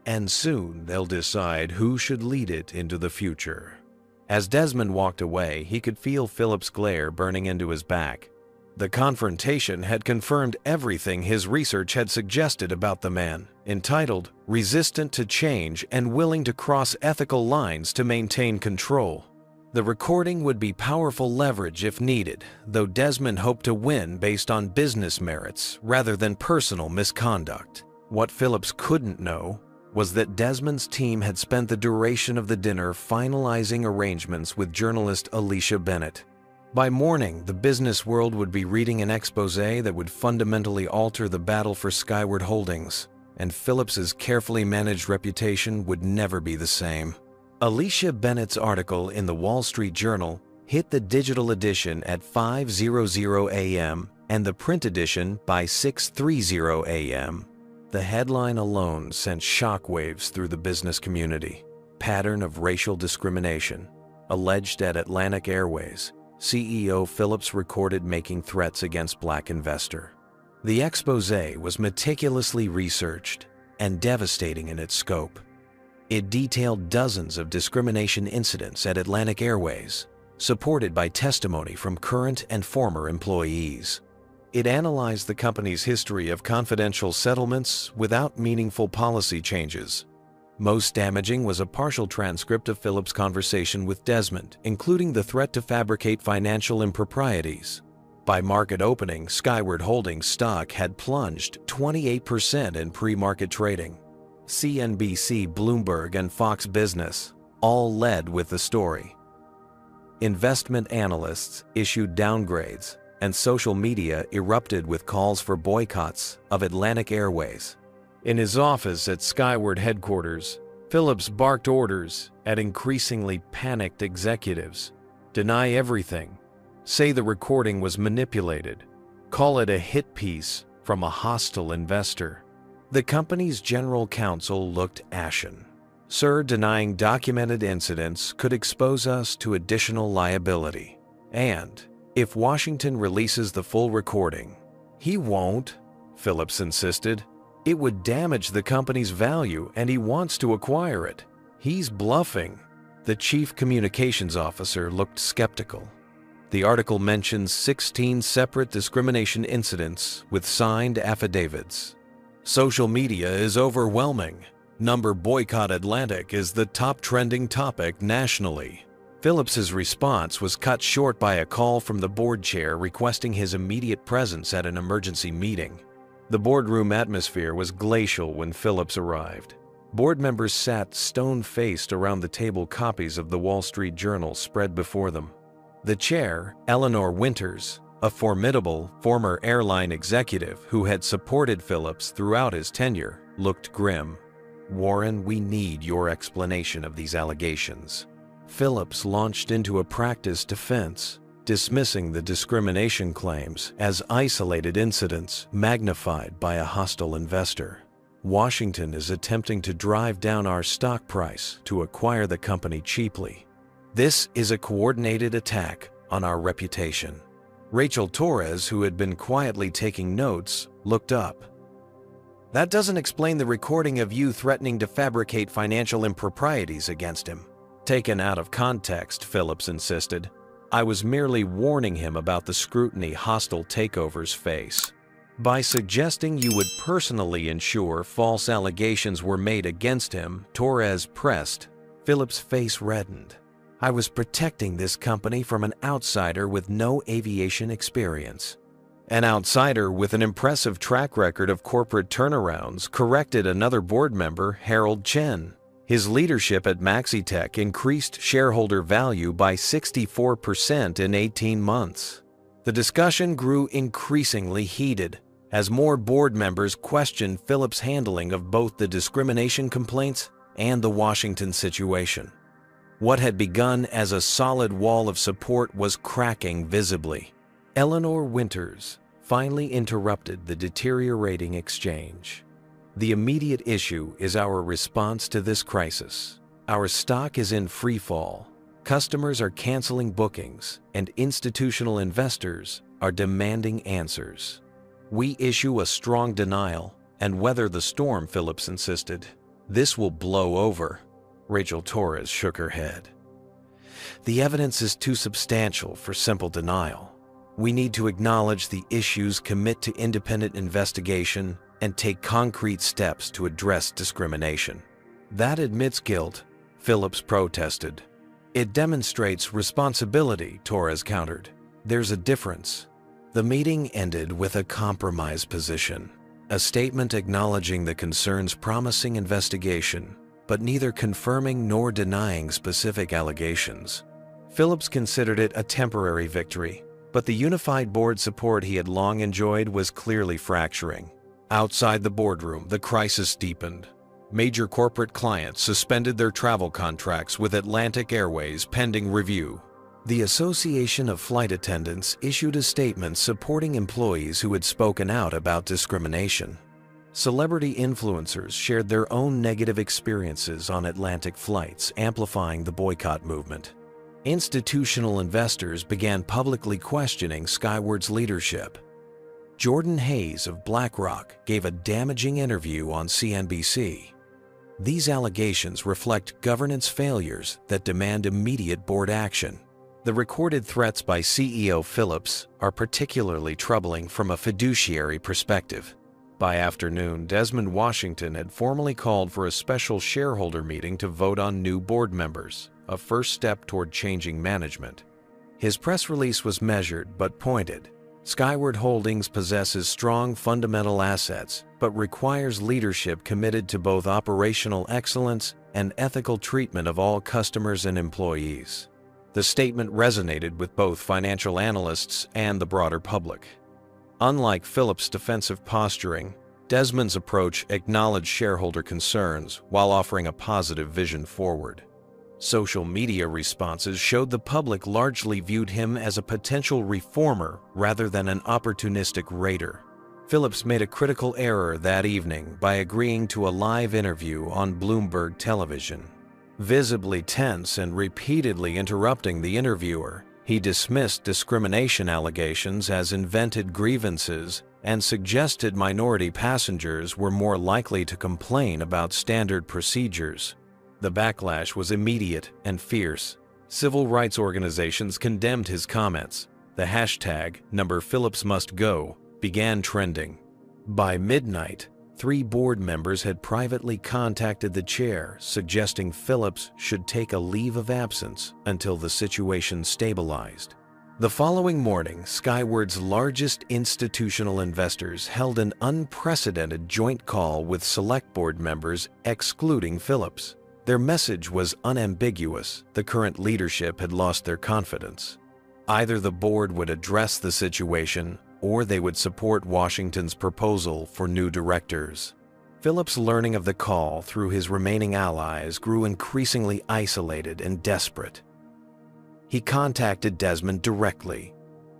And soon they'll decide who should lead it into the future." As Desmond walked away, he could feel Phillips' glare burning into his back. The confrontation had confirmed everything his research had suggested about the man, entitled, resistant to change and willing to cross ethical lines to maintain control. The recording would be powerful leverage if needed, though Desmond hoped to win based on business merits rather than personal misconduct. What Phillips couldn't know was that Desmond's team had spent the duration of the dinner finalizing arrangements with journalist Alicia Bennett. By morning, the business world would be reading an exposé that would fundamentally alter the battle for Skyward Holdings, and Phillips's carefully managed reputation would never be the same. Alicia Bennett's article in the Wall Street Journal hit the digital edition at 5:00 a.m. and the print edition by 6:30 a.m. The headline alone sent shockwaves through the business community. "Pattern of racial discrimination alleged at Atlantic Airways. CEO Phillips recorded making threats against black investor." The exposé was meticulously researched and devastating in its scope. It detailed dozens of discrimination incidents at Atlantic Airways, supported by testimony from current and former employees. It analyzed the company's history of confidential settlements without meaningful policy changes. Most damaging was a partial transcript of Phillips' conversation with Desmond, including the threat to fabricate financial improprieties. By market opening, Skyward Holdings stock had plunged 28% in pre-market trading. CNBC, Bloomberg, and Fox Business all led with the story. Investment analysts issued downgrades, and social media erupted with calls for boycotts of Atlantic Airways. In his office at Skyward headquarters, Phillips barked orders at increasingly panicked executives. Deny everything. Say the recording was manipulated. Call it a hit piece from a hostile investor. The company's general counsel looked ashen. "Sir, denying documented incidents could expose us to additional liability. And if Washington releases the full recording—" "He won't," Phillips insisted. "It would damage the company's value, and he wants to acquire it. He's bluffing." The chief communications officer looked skeptical. The article mentions 16 separate discrimination incidents with signed affidavits. "Social media is overwhelming. Number boycott Atlantic is the top trending topic nationally." Phillips's response was cut short by a call from the board chair requesting his immediate presence at an emergency meeting. The boardroom atmosphere was glacial when Phillips arrived. Board members sat stone-faced around the table, copies of the Wall Street Journal spread before them. The chair, Eleanor Winters, A formidable former airline executive who had supported Phillips throughout his tenure looked grim. "Warren, we need your explanation of these allegations." Phillips launched into a practice defense, dismissing the discrimination claims as isolated incidents magnified by a hostile investor. "Washington is attempting to drive down our stock price to acquire the company cheaply. This is a coordinated attack on our reputation." Rachel Torres, who had been quietly taking notes, looked up. "That doesn't explain the recording of you threatening to fabricate financial improprieties against him." Taken out of context, Phillips insisted. "I was merely warning him about the scrutiny hostile takeovers face. By suggesting you would personally ensure false allegations were made against him," Torres pressed. Phillips' face reddened. "I was protecting this company from an outsider with no aviation experience." An outsider with an impressive track record of corporate turnarounds, corrected another board member, Harold Chen. His leadership at Maxitech increased shareholder value by 64% in 18 months. The discussion grew increasingly heated as more board members questioned Phillips' handling of both the discrimination complaints and the Washington situation. What had begun as a solid wall of support was cracking visibly. Eleanor Winters finally interrupted the deteriorating exchange. "The immediate issue is our response to this crisis. Our stock is in free fall. Customers are canceling bookings, and institutional investors are demanding answers. We issue a strong denial and weather the storm," Phillips insisted. "This will blow over." Rachel Torres shook her head. "The evidence is too substantial for simple denial. We need to acknowledge the issues, commit to independent investigation, and take concrete steps to address discrimination." "That admits guilt," Phillips protested. "It demonstrates responsibility," Torres countered. "There's a difference." The meeting ended with a compromise position, a statement acknowledging the concerns promising investigation, but neither confirming nor denying specific allegations. Phillips considered it a temporary victory, but the unified board support he had long enjoyed was clearly fracturing. Outside the boardroom, the crisis deepened. Major corporate clients suspended their travel contracts with Atlantic Airways pending review. The Association of Flight Attendants issued a statement supporting employees who had spoken out about discrimination. Celebrity influencers shared their own negative experiences on Atlantic flights, amplifying the boycott movement. Institutional investors began publicly questioning Skyward's leadership. Jordan Hayes of BlackRock gave a damaging interview on CNBC. These allegations reflect governance failures that demand immediate board action. The recorded threats by CEO Phillips are particularly troubling from a fiduciary perspective. By afternoon, Desmond Washington had formally called for a special shareholder meeting to vote on new board members, a first step toward changing management. His press release was measured but pointed. Skyward Holdings possesses strong fundamental assets, but requires leadership committed to both operational excellence and ethical treatment of all customers and employees. The statement resonated with both financial analysts and the broader public. Unlike Phillips' defensive posturing, Desmond's approach acknowledged shareholder concerns while offering a positive vision forward. Social media responses showed the public largely viewed him as a potential reformer rather than an opportunistic raider. Phillips made a critical error that evening by agreeing to a live interview on Bloomberg television. Visibly tense and repeatedly interrupting the interviewer, he dismissed discrimination allegations as invented grievances and suggested minority passengers were more likely to complain about standard procedures. The backlash was immediate and fierce. Civil rights organizations condemned his comments. The hashtag #PhillipsMustGo began trending. By midnight, 3 board members had privately contacted the chair, suggesting Phillips should take a leave of absence until the situation stabilized. The following morning, Skyward's largest institutional investors held an unprecedented joint call with select board members, excluding Phillips. Their message was unambiguous: the current leadership had lost their confidence. Either the board would address the situation or they would support Washington's proposal for new directors. Phillips, learning of the call through his remaining allies, grew increasingly isolated and desperate. He contacted Desmond directly,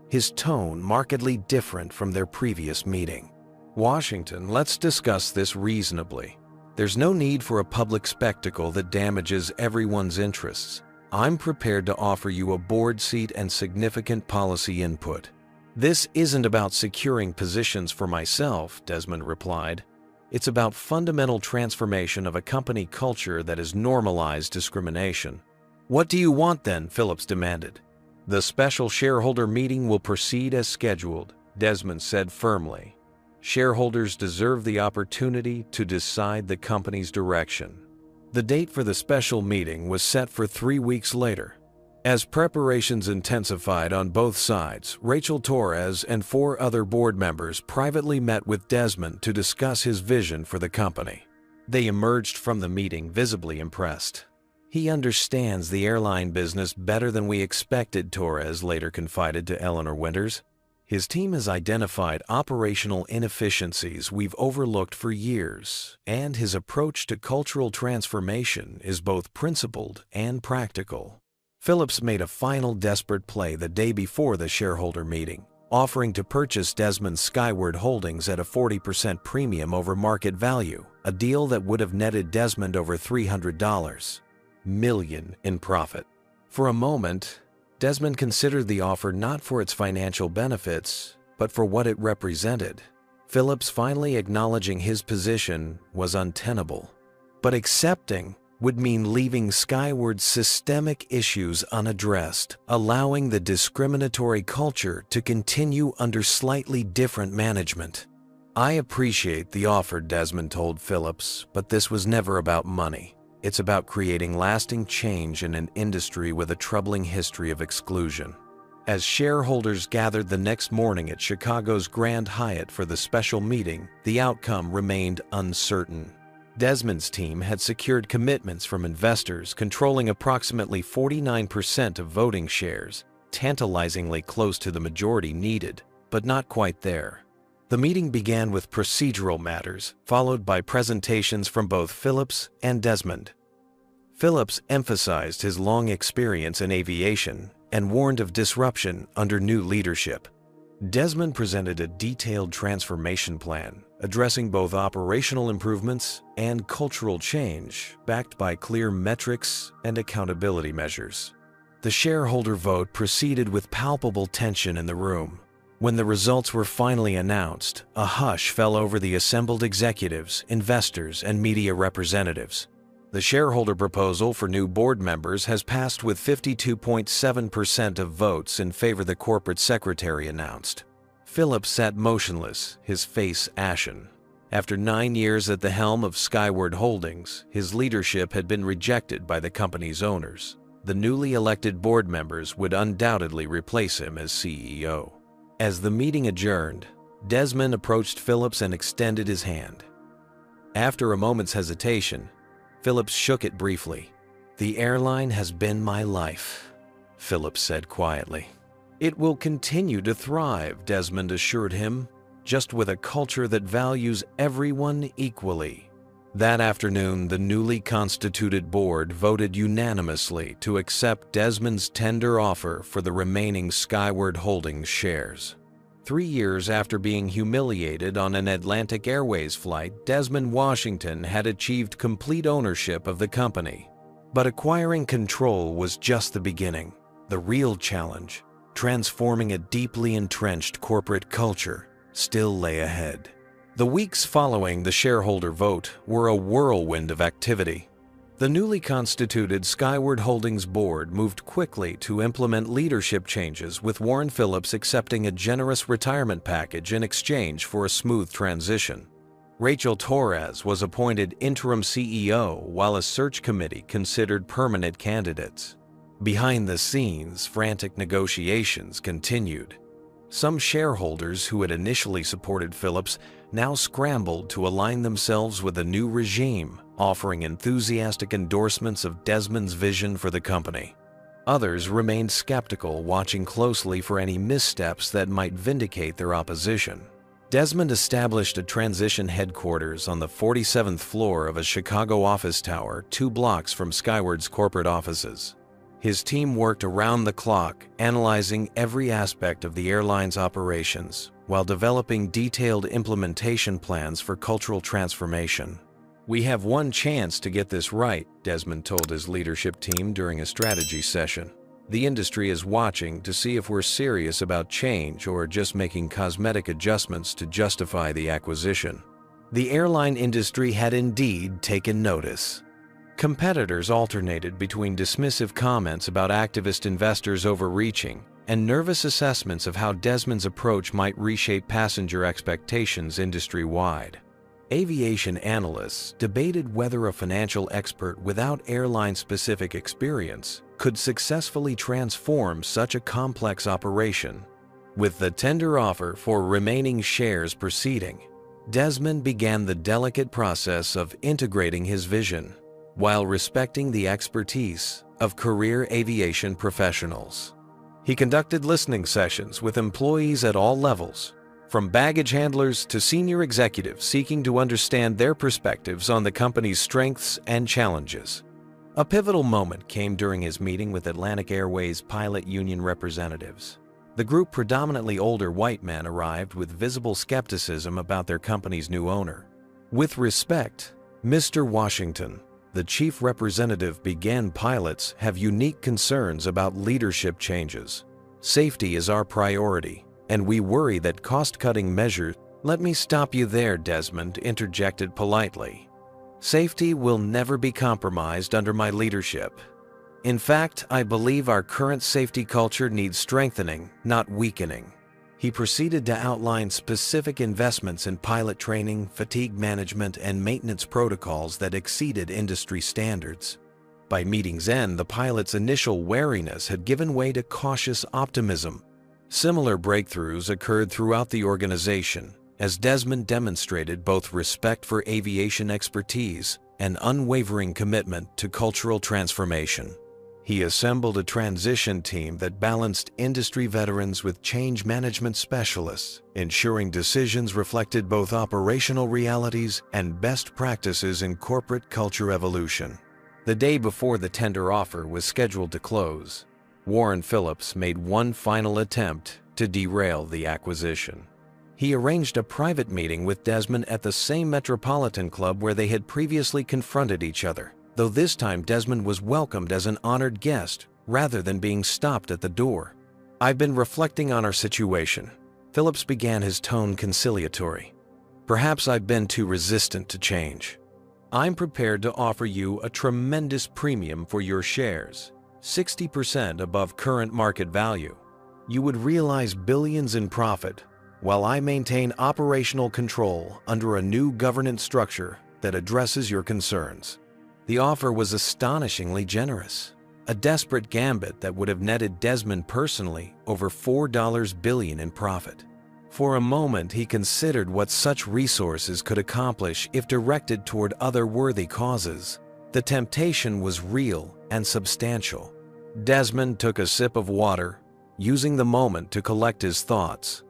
his tone markedly different from their previous meeting. "Washington, let's discuss this reasonably. There's no need for a public spectacle that damages everyone's interests. I'm prepared to offer you a board seat and significant policy input." "This isn't about securing positions for myself," Desmond replied. "It's about fundamental transformation of a company culture that has normalized discrimination." "What do you want then?" Phillips demanded. "The special shareholder meeting will proceed as scheduled," Desmond said firmly. "Shareholders deserve the opportunity to decide the company's direction." The date for the special meeting was set for 3 weeks later. As preparations intensified on both sides, Rachel Torres and 4 other board members privately met with Desmond to discuss his vision for the company. They emerged from the meeting visibly impressed. "He understands the airline business better than we expected," Torres later confided to Eleanor Winters. "His team has identified operational inefficiencies we've overlooked for years, and his approach to cultural transformation is both principled and practical." Phillips made a final desperate play the day before the shareholder meeting, offering to purchase Desmond's Skyward holdings at a 40% premium over market value, a deal that would have netted Desmond over $300 million in profit. For a moment, Desmond considered the offer not for its financial benefits, but for what it represented. Phillips, finally acknowledging his position was untenable. But accepting would mean leaving Skyward's systemic issues unaddressed, allowing the discriminatory culture to continue under slightly different management. "I appreciate the offer," Desmond told Phillips, "but this was never about money. It's about creating lasting change in an industry with a troubling history of exclusion." As shareholders gathered the next morning at Chicago's Grand Hyatt for the special meeting, the outcome remained uncertain. Desmond's team had secured commitments from investors controlling approximately 49% of voting shares, tantalizingly close to the majority needed, but not quite there. The meeting began with procedural matters, followed by presentations from both Phillips and Desmond. Phillips emphasized his long experience in aviation and warned of disruption under new leadership. Desmond presented a detailed transformation plan, addressing both operational improvements and cultural change, backed by clear metrics and accountability measures. The shareholder vote proceeded with palpable tension in the room. When the results were finally announced, a hush fell over the assembled executives, investors, and media representatives. The shareholder proposal for new board members has passed with 52.7% of votes in favor, the corporate secretary announced. Phillips sat motionless, his face ashen. After 9 years at the helm of Skyward Holdings, his leadership had been rejected by the company's owners. The newly elected board members would undoubtedly replace him as CEO. As the meeting adjourned, Desmond approached Phillips and extended his hand. After a moment's hesitation, Phillips shook it briefly. "The airline has been my life," Phillips said quietly. "It will continue to thrive," Desmond assured him, "just with a culture that values everyone equally." That afternoon, the newly constituted board voted unanimously to accept Desmond's tender offer for the remaining Skyward Holdings shares. 3 years after being humiliated on an Atlantic Airways flight, Desmond Washington had achieved complete ownership of the company. But acquiring control was just the beginning. The real challenge, transforming a deeply entrenched corporate culture, still lay ahead. The weeks following the shareholder vote were a whirlwind of activity. The newly constituted Skyward Holdings board moved quickly to implement leadership changes, with Warren Phillips accepting a generous retirement package in exchange for a smooth transition. Rachel Torres was appointed interim CEO while a search committee considered permanent candidates. Behind the scenes, frantic negotiations continued. Some shareholders who had initially supported Phillips now scrambled to align themselves with a new regime, offering enthusiastic endorsements of Desmond's vision for the company. Others remained skeptical, watching closely for any missteps that might vindicate their opposition. Desmond established a transition headquarters on the 47th floor of a Chicago office tower 2 blocks from Skyward's corporate offices. His team worked around the clock, analyzing every aspect of the airline's operations while developing detailed implementation plans for cultural transformation. "We have one chance to get this right," Desmond told his leadership team during a strategy session. "The industry is watching to see if we're serious about change or just making cosmetic adjustments to justify the acquisition." The airline industry had indeed taken notice. Competitors alternated between dismissive comments about activist investors overreaching and nervous assessments of how Desmond's approach might reshape passenger expectations industry-wide. Aviation analysts debated whether a financial expert without airline-specific experience could successfully transform such a complex operation. With the tender offer for remaining shares proceeding, Desmond began the delicate process of integrating his vision while respecting the expertise of career aviation professionals. He conducted listening sessions with employees at all levels, from baggage handlers to senior executives, seeking to understand their perspectives on the company's strengths and challenges. A pivotal moment came during his meeting with Atlantic Airways pilot union representatives. The group, predominantly older white men, arrived with visible skepticism about their company's new owner. "With respect, Mr. Washington," the chief representative began, "pilots have unique concerns about leadership changes. Safety is our priority, and we worry that cost-cutting measures—" "Let me stop you there," Desmond interjected politely. "Safety will never be compromised under my leadership. In fact, I believe our current safety culture needs strengthening, not weakening." He proceeded to outline specific investments in pilot training, fatigue management, and maintenance protocols that exceeded industry standards. By meeting's end, the pilots' initial wariness had given way to cautious optimism. Similar breakthroughs occurred throughout the organization, as Desmond demonstrated both respect for aviation expertise and unwavering commitment to cultural transformation. He assembled a transition team that balanced industry veterans with change management specialists, ensuring decisions reflected both operational realities and best practices in corporate culture evolution. The day before the tender offer was scheduled to close, Warren Phillips made one final attempt to derail the acquisition. He arranged a private meeting with Desmond at the same Metropolitan Club where they had previously confronted each other, though this time Desmond was welcomed as an honored guest rather than being stopped at the door. "I've been reflecting on our situation." Phillips began, his tone conciliatory. "Perhaps I've been too resistant to change. I'm prepared to offer you a tremendous premium for your shares, 60% above current market value. You would realize billions in profit, while I maintain operational control under a new governance structure that addresses your concerns." The offer was astonishingly generous, a desperate gambit that would have netted Desmond personally over $4 billion in profit. For a moment, he considered what such resources could accomplish if directed toward other worthy causes. The temptation was real and substantial. Desmond took a sip of water, using the moment to collect his thoughts.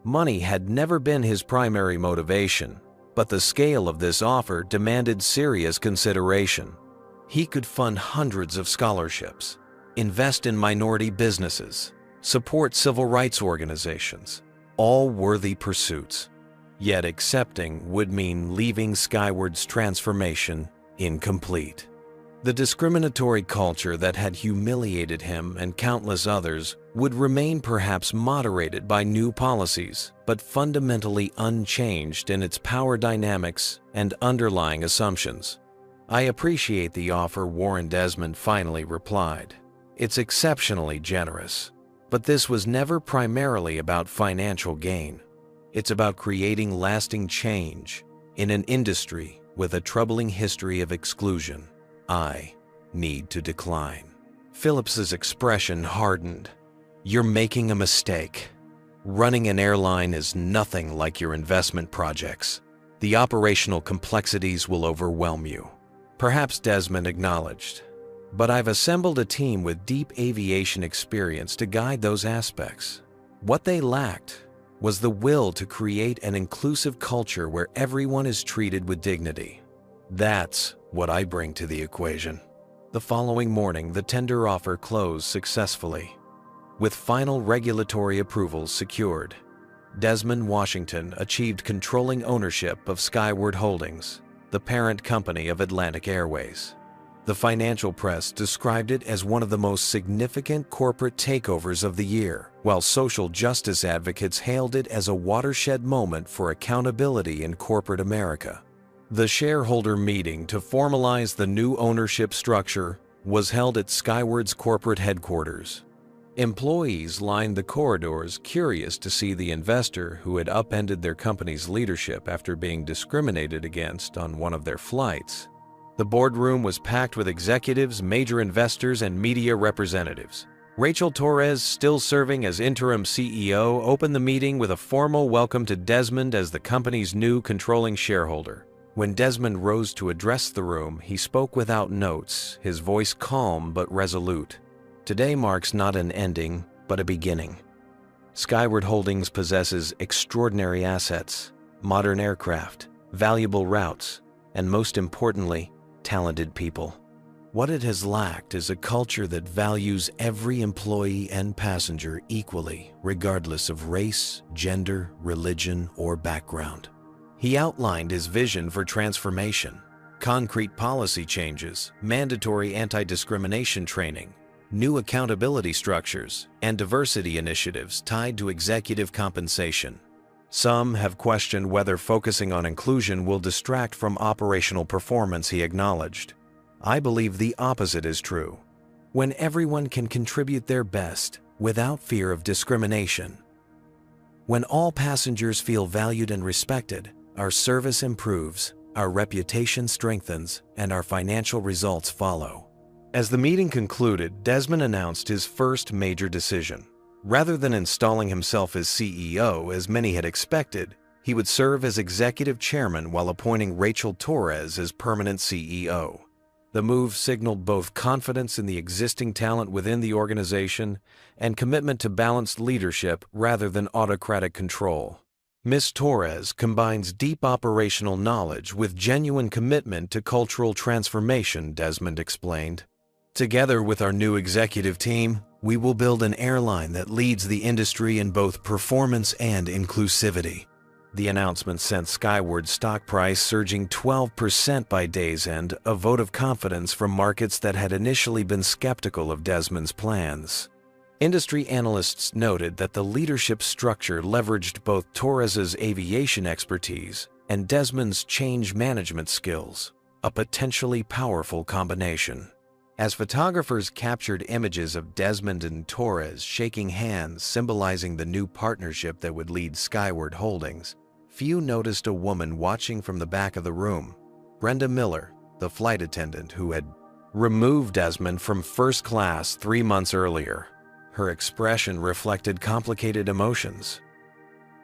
Money had never been his primary motivation, but the scale of this offer demanded serious consideration. He could fund hundreds of scholarships, invest in minority businesses, support civil rights organizations, all worthy pursuits. Yet accepting would mean leaving Skyward's transformation incomplete. The discriminatory culture that had humiliated him and countless others would remain, perhaps moderated by new policies, but fundamentally unchanged in its power dynamics and underlying assumptions. "I appreciate the offer," Warren Desmond finally replied. "It's exceptionally generous. But this was never primarily about financial gain. It's about creating lasting change in an industry with a troubling history of exclusion. I need to decline." Phillips's expression hardened. "You're making a mistake. Running an airline is nothing like your investment projects. The operational complexities will overwhelm you." Perhaps Desmond acknowledged. But I've assembled a team with deep aviation experience to guide those aspects. What they lacked was the will to create an inclusive culture where everyone is treated with dignity. That's what I bring to the equation. The following morning, the tender offer closed successfully. With final regulatory approvals secured, Desmond Washington achieved controlling ownership of Skyward Holdings, the parent company of Atlantic Airways. The financial press described it as one of the most significant corporate takeovers of the year, while social justice advocates hailed it as a watershed moment for accountability in corporate America. The shareholder meeting to formalize the new ownership structure was held at Skyward's corporate headquarters. Employees lined the corridors, curious to see the investor who had upended their company's leadership after being discriminated against on one of their flights. The boardroom was packed with executives, major investors, and media representatives. Rachel Torres, still serving as interim CEO, opened the meeting with a formal welcome to Desmond as the company's new controlling shareholder. When Desmond rose to address the room, he spoke without notes, his voice calm but resolute. Today marks not an ending, but a beginning. Skyward Holdings possesses extraordinary assets, modern aircraft, valuable routes, and most importantly, talented people. What it has lacked is a culture that values every employee and passenger equally, regardless of race, gender, religion, or background. He outlined his vision for transformation: concrete policy changes, mandatory anti-discrimination training, new accountability structures, and diversity initiatives tied to executive compensation. Some have questioned whether focusing on inclusion will distract from operational performance, he acknowledged. I believe the opposite is true. When everyone can contribute their best without fear of discrimination, when all passengers feel valued and respected, our service improves, our reputation strengthens, and our financial results follow. As the meeting concluded, Desmond announced his first major decision. Rather than installing himself as CEO, as many had expected, he would serve as executive chairman while appointing Rachel Torres as permanent CEO. The move signaled both confidence in the existing talent within the organization and commitment to balanced leadership rather than autocratic control. Ms. Torres combines deep operational knowledge with genuine commitment to cultural transformation, Desmond explained. Together with our new executive team, we will build an airline that leads the industry in both performance and inclusivity. The announcement sent Skyward's stock price surging 12% by day's end, a vote of confidence from markets that had initially been skeptical of Desmond's plans. Industry analysts noted that the leadership structure leveraged both Torres's aviation expertise and Desmond's change management skills, a potentially powerful combination. As photographers captured images of Desmond and Torres shaking hands symbolizing the new partnership that would lead Skyward Holdings, few noticed a woman watching from the back of the room, Brenda Miller, the flight attendant who had removed Desmond from first class 3 months earlier. Her expression reflected complicated emotions: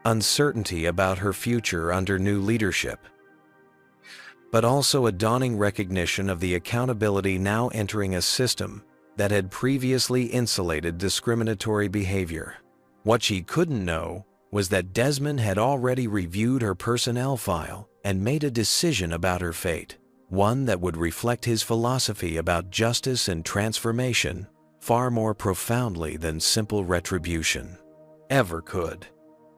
uncertainty about her future under new leadership, but also a dawning recognition of the accountability now entering a system that had previously insulated discriminatory behavior. What she couldn't know was that Desmond had already reviewed her personnel file and made a decision about her fate, one that would reflect his philosophy about justice and transformation far more profoundly than simple retribution ever could.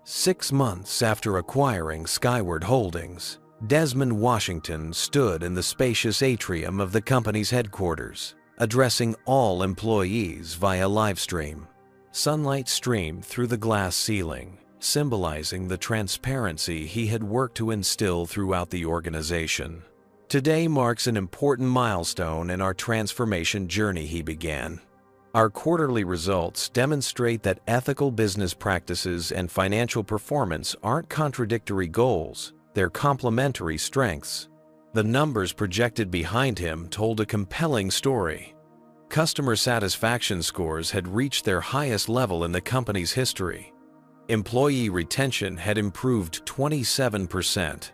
6 months after acquiring Skyward Holdings, Desmond Washington stood in the spacious atrium of the company's headquarters, addressing all employees via live stream. Sunlight streamed through the glass ceiling, symbolizing the transparency he had worked to instill throughout the organization. Today marks an important milestone in our transformation journey, he began. Our quarterly results demonstrate that ethical business practices and financial performance aren't contradictory goals. They're complementary strengths. The numbers projected behind him told a compelling story. Customer satisfaction scores had reached their highest level in the company's history. Employee retention had improved 27%.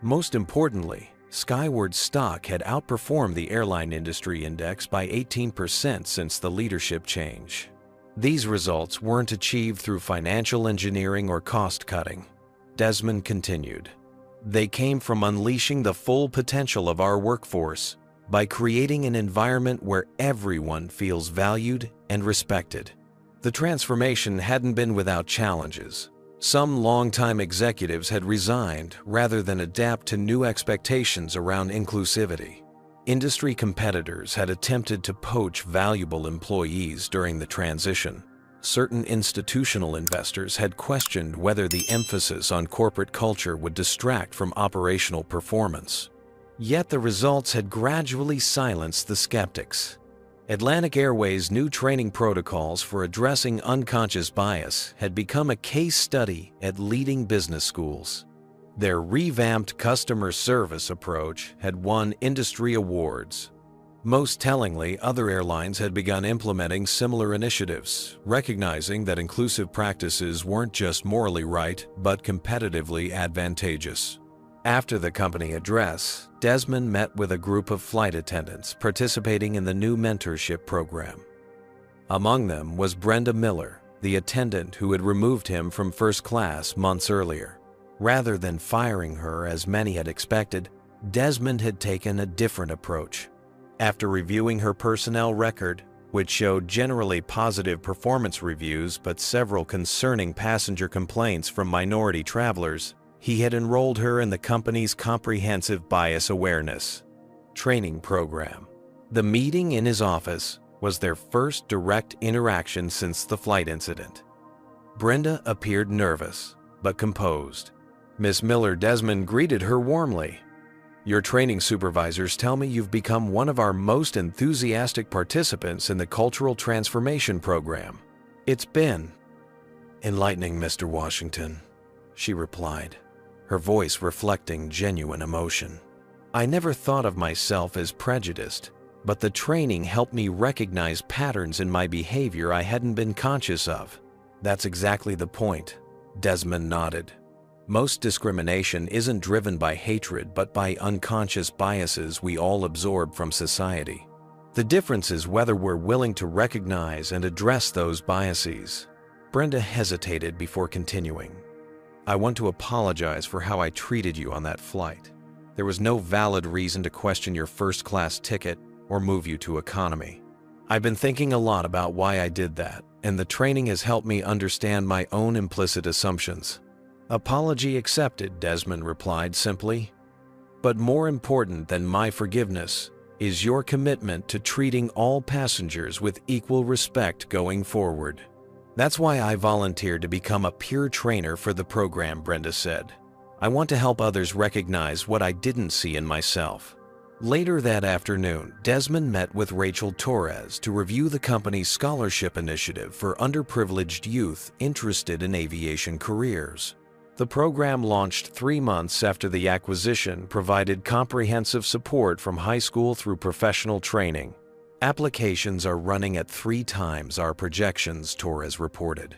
Most importantly, Skyward's stock had outperformed the airline industry index by 18% since the leadership change. These results weren't achieved through financial engineering or cost-cutting. Desmond continued. They came from unleashing the full potential of our workforce by creating an environment where everyone feels valued and respected. The transformation hadn't been without challenges. Some longtime executives had resigned rather than adapt to new expectations around inclusivity. Industry competitors had attempted to poach valuable employees during the transition. Certain institutional investors had questioned whether the emphasis on corporate culture would distract from operational performance. Yet the results had gradually silenced the skeptics. Atlantic Airways' new training protocols for addressing unconscious bias had become a case study at leading business schools. Their revamped customer service approach had won industry awards. Most tellingly, other airlines had begun implementing similar initiatives, recognizing that inclusive practices weren't just morally right, but competitively advantageous. After the company address, Desmond met with a group of flight attendants participating in the new mentorship program. Among them was Brenda Miller, the attendant who had removed him from first class months earlier. Rather than firing her as many had expected, Desmond had taken a different approach. After reviewing her personnel record, which showed generally positive performance reviews but several concerning passenger complaints from minority travelers, he had enrolled her in the company's comprehensive bias awareness training program. The meeting in his office was their first direct interaction since the flight incident. Brenda appeared nervous, but composed. Miss Miller, Desmond greeted her warmly. Your training supervisors tell me you've become one of our most enthusiastic participants in the Cultural Transformation Program. It's been enlightening, Mr. Washington, she replied, her voice reflecting genuine emotion. I never thought of myself as prejudiced, but the training helped me recognize patterns in my behavior I hadn't been conscious of. That's exactly the point, Desmond nodded. Most discrimination isn't driven by hatred but by unconscious biases we all absorb from society. The difference is whether we're willing to recognize and address those biases. Brenda hesitated before continuing. I want to apologize for how I treated you on that flight. There was no valid reason to question your first-class ticket or move you to economy. I've been thinking a lot about why I did that, and the training has helped me understand my own implicit assumptions. Apology accepted, Desmond replied simply. But more important than my forgiveness is your commitment to treating all passengers with equal respect going forward. That's why I volunteered to become a peer trainer for the program, Brenda said. I want to help others recognize what I didn't see in myself. Later that afternoon, Desmond met with Rachel Torres to review the company's scholarship initiative for underprivileged youth interested in aviation careers. The program launched 3 months after the acquisition provided comprehensive support from high school through professional training. Applications are running at 3 times our projections, Torres reported.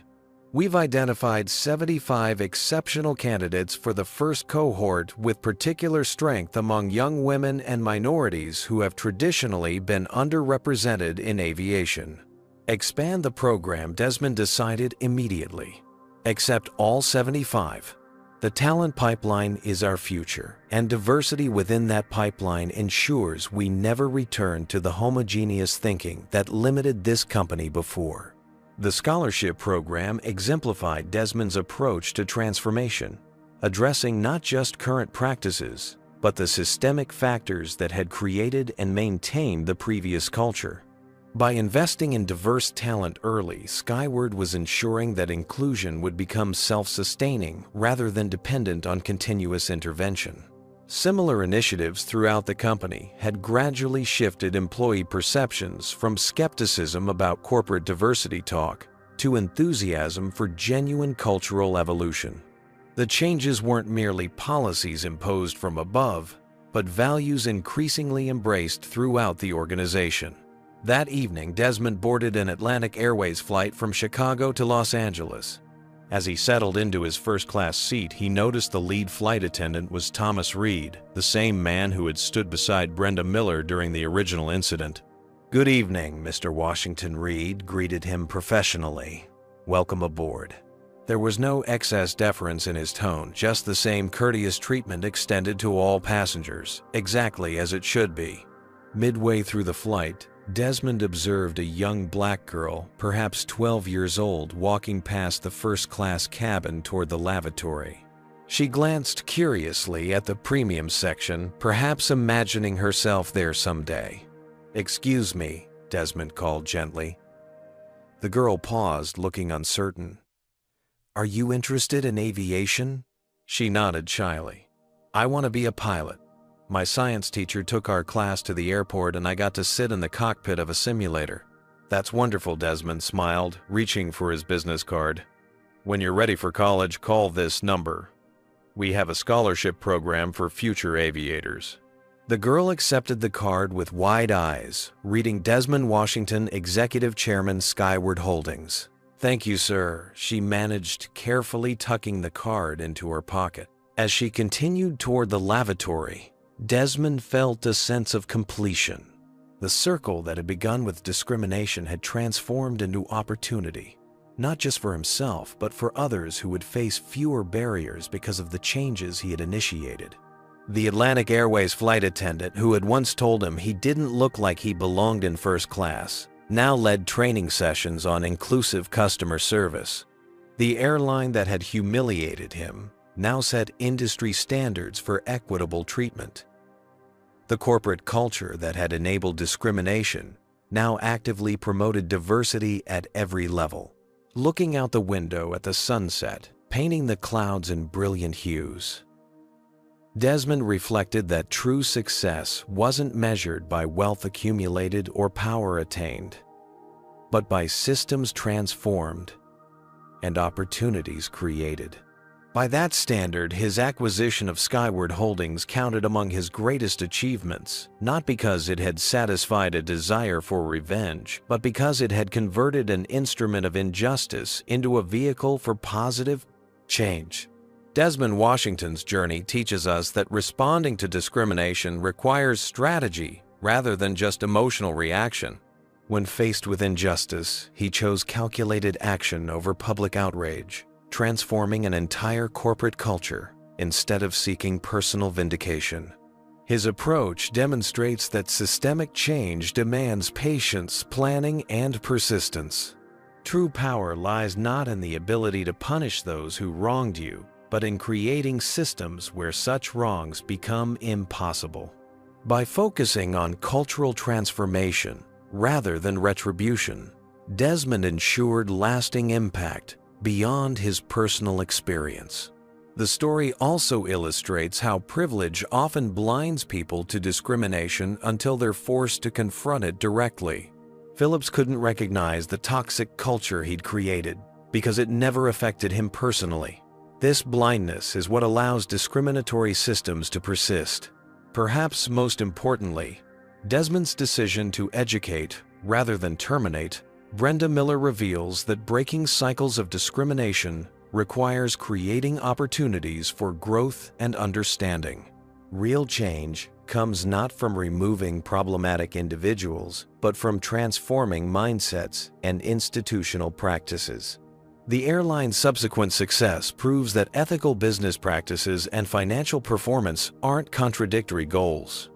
We've identified 75 exceptional candidates for the first cohort with particular strength among young women and minorities who have traditionally been underrepresented in aviation. Expand the program, Desmond decided immediately. Accept all 75. The talent pipeline is our future, and diversity within that pipeline ensures we never return to the homogeneous thinking that limited this company before. The scholarship program exemplified Desmond's approach to transformation, addressing not just current practices, but the systemic factors that had created and maintained the previous culture. By investing in diverse talent early, Skyward was ensuring that inclusion would become self-sustaining rather than dependent on continuous intervention. Similar initiatives throughout the company had gradually shifted employee perceptions from skepticism about corporate diversity talk to enthusiasm for genuine cultural evolution. The changes weren't merely policies imposed from above, but values increasingly embraced throughout the organization. That evening, Desmond boarded an Atlantic Airways flight from Chicago to Los Angeles. As he settled into his first-class seat, he noticed the lead flight attendant was Thomas Reed, the same man who had stood beside Brenda Miller during the original incident. "Good evening, Mr. Washington," Reed greeted him professionally. "Welcome aboard." There was no excess deference in his tone, just the same courteous treatment extended to all passengers, exactly as it should be. Midway through the flight, Desmond observed a young black girl, perhaps 12 years old, walking past the first-class cabin toward the lavatory. She glanced curiously at the premium section, perhaps imagining herself there someday. "Excuse me," Desmond called gently. The girl paused, looking uncertain. "Are you interested in aviation?" She nodded shyly. "I want to be a pilot. My science teacher took our class to the airport and I got to sit in the cockpit of a simulator." "That's wonderful," Desmond smiled, reaching for his business card. "When you're ready for college, call this number. We have a scholarship program for future aviators." The girl accepted the card with wide eyes, reading Desmond Washington, Executive Chairman, Skyward Holdings. "Thank you, sir," she managed, carefully tucking the card into her pocket. As she continued toward the lavatory, Desmond felt a sense of completion. The circle that had begun with discrimination had transformed into opportunity, not just for himself, but for others who would face fewer barriers because of the changes he had initiated. The Atlantic Airways flight attendant who had once told him he didn't look like he belonged in first class now led training sessions on inclusive customer service. The airline that had humiliated him now set industry standards for equitable treatment. The corporate culture that had enabled discrimination now actively promoted diversity at every level. Looking out the window at the sunset, painting the clouds in brilliant hues, Desmond reflected that true success wasn't measured by wealth accumulated or power attained, but by systems transformed and opportunities created. By that standard, his acquisition of Skyward Holdings counted among his greatest achievements, not because it had satisfied a desire for revenge, but because it had converted an instrument of injustice into a vehicle for positive change. Desmond Washington's journey teaches us that responding to discrimination requires strategy rather than just emotional reaction. When faced with injustice, he chose calculated action over public outrage, transforming an entire corporate culture instead of seeking personal vindication. His approach demonstrates that systemic change demands patience, planning, and persistence. True power lies not in the ability to punish those who wronged you, but in creating systems where such wrongs become impossible. By focusing on cultural transformation rather than retribution, Desmond ensured lasting impact beyond his personal experience. The story also illustrates how privilege often blinds people to discrimination until they're forced to confront it directly. Phillips couldn't recognize the toxic culture he'd created because it never affected him personally. This blindness is what allows discriminatory systems to persist. Perhaps most importantly, Desmond's decision to educate rather than terminate Brenda Miller reveals that breaking cycles of discrimination requires creating opportunities for growth and understanding. Real change comes not from removing problematic individuals, but from transforming mindsets and institutional practices. The airline's subsequent success proves that ethical business practices and financial performance aren't contradictory goals.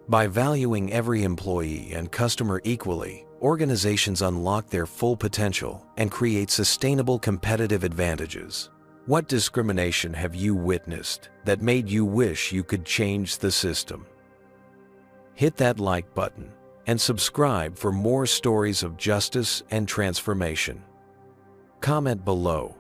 By valuing every employee and customer equally, organizations unlock their full potential and create sustainable competitive advantages. What discrimination have you witnessed that made you wish you could change the system? Hit that like button and subscribe for more stories of justice and transformation. Comment below,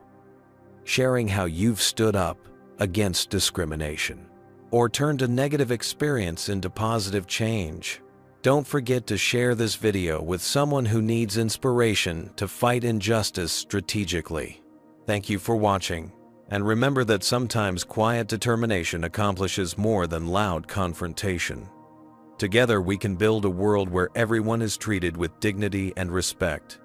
sharing how you've stood up against discrimination or turned a negative experience into positive change. Don't forget to share this video with someone who needs inspiration to fight injustice strategically. Thank you for watching, and remember that sometimes quiet determination accomplishes more than loud confrontation. Together we can build a world where everyone is treated with dignity and respect.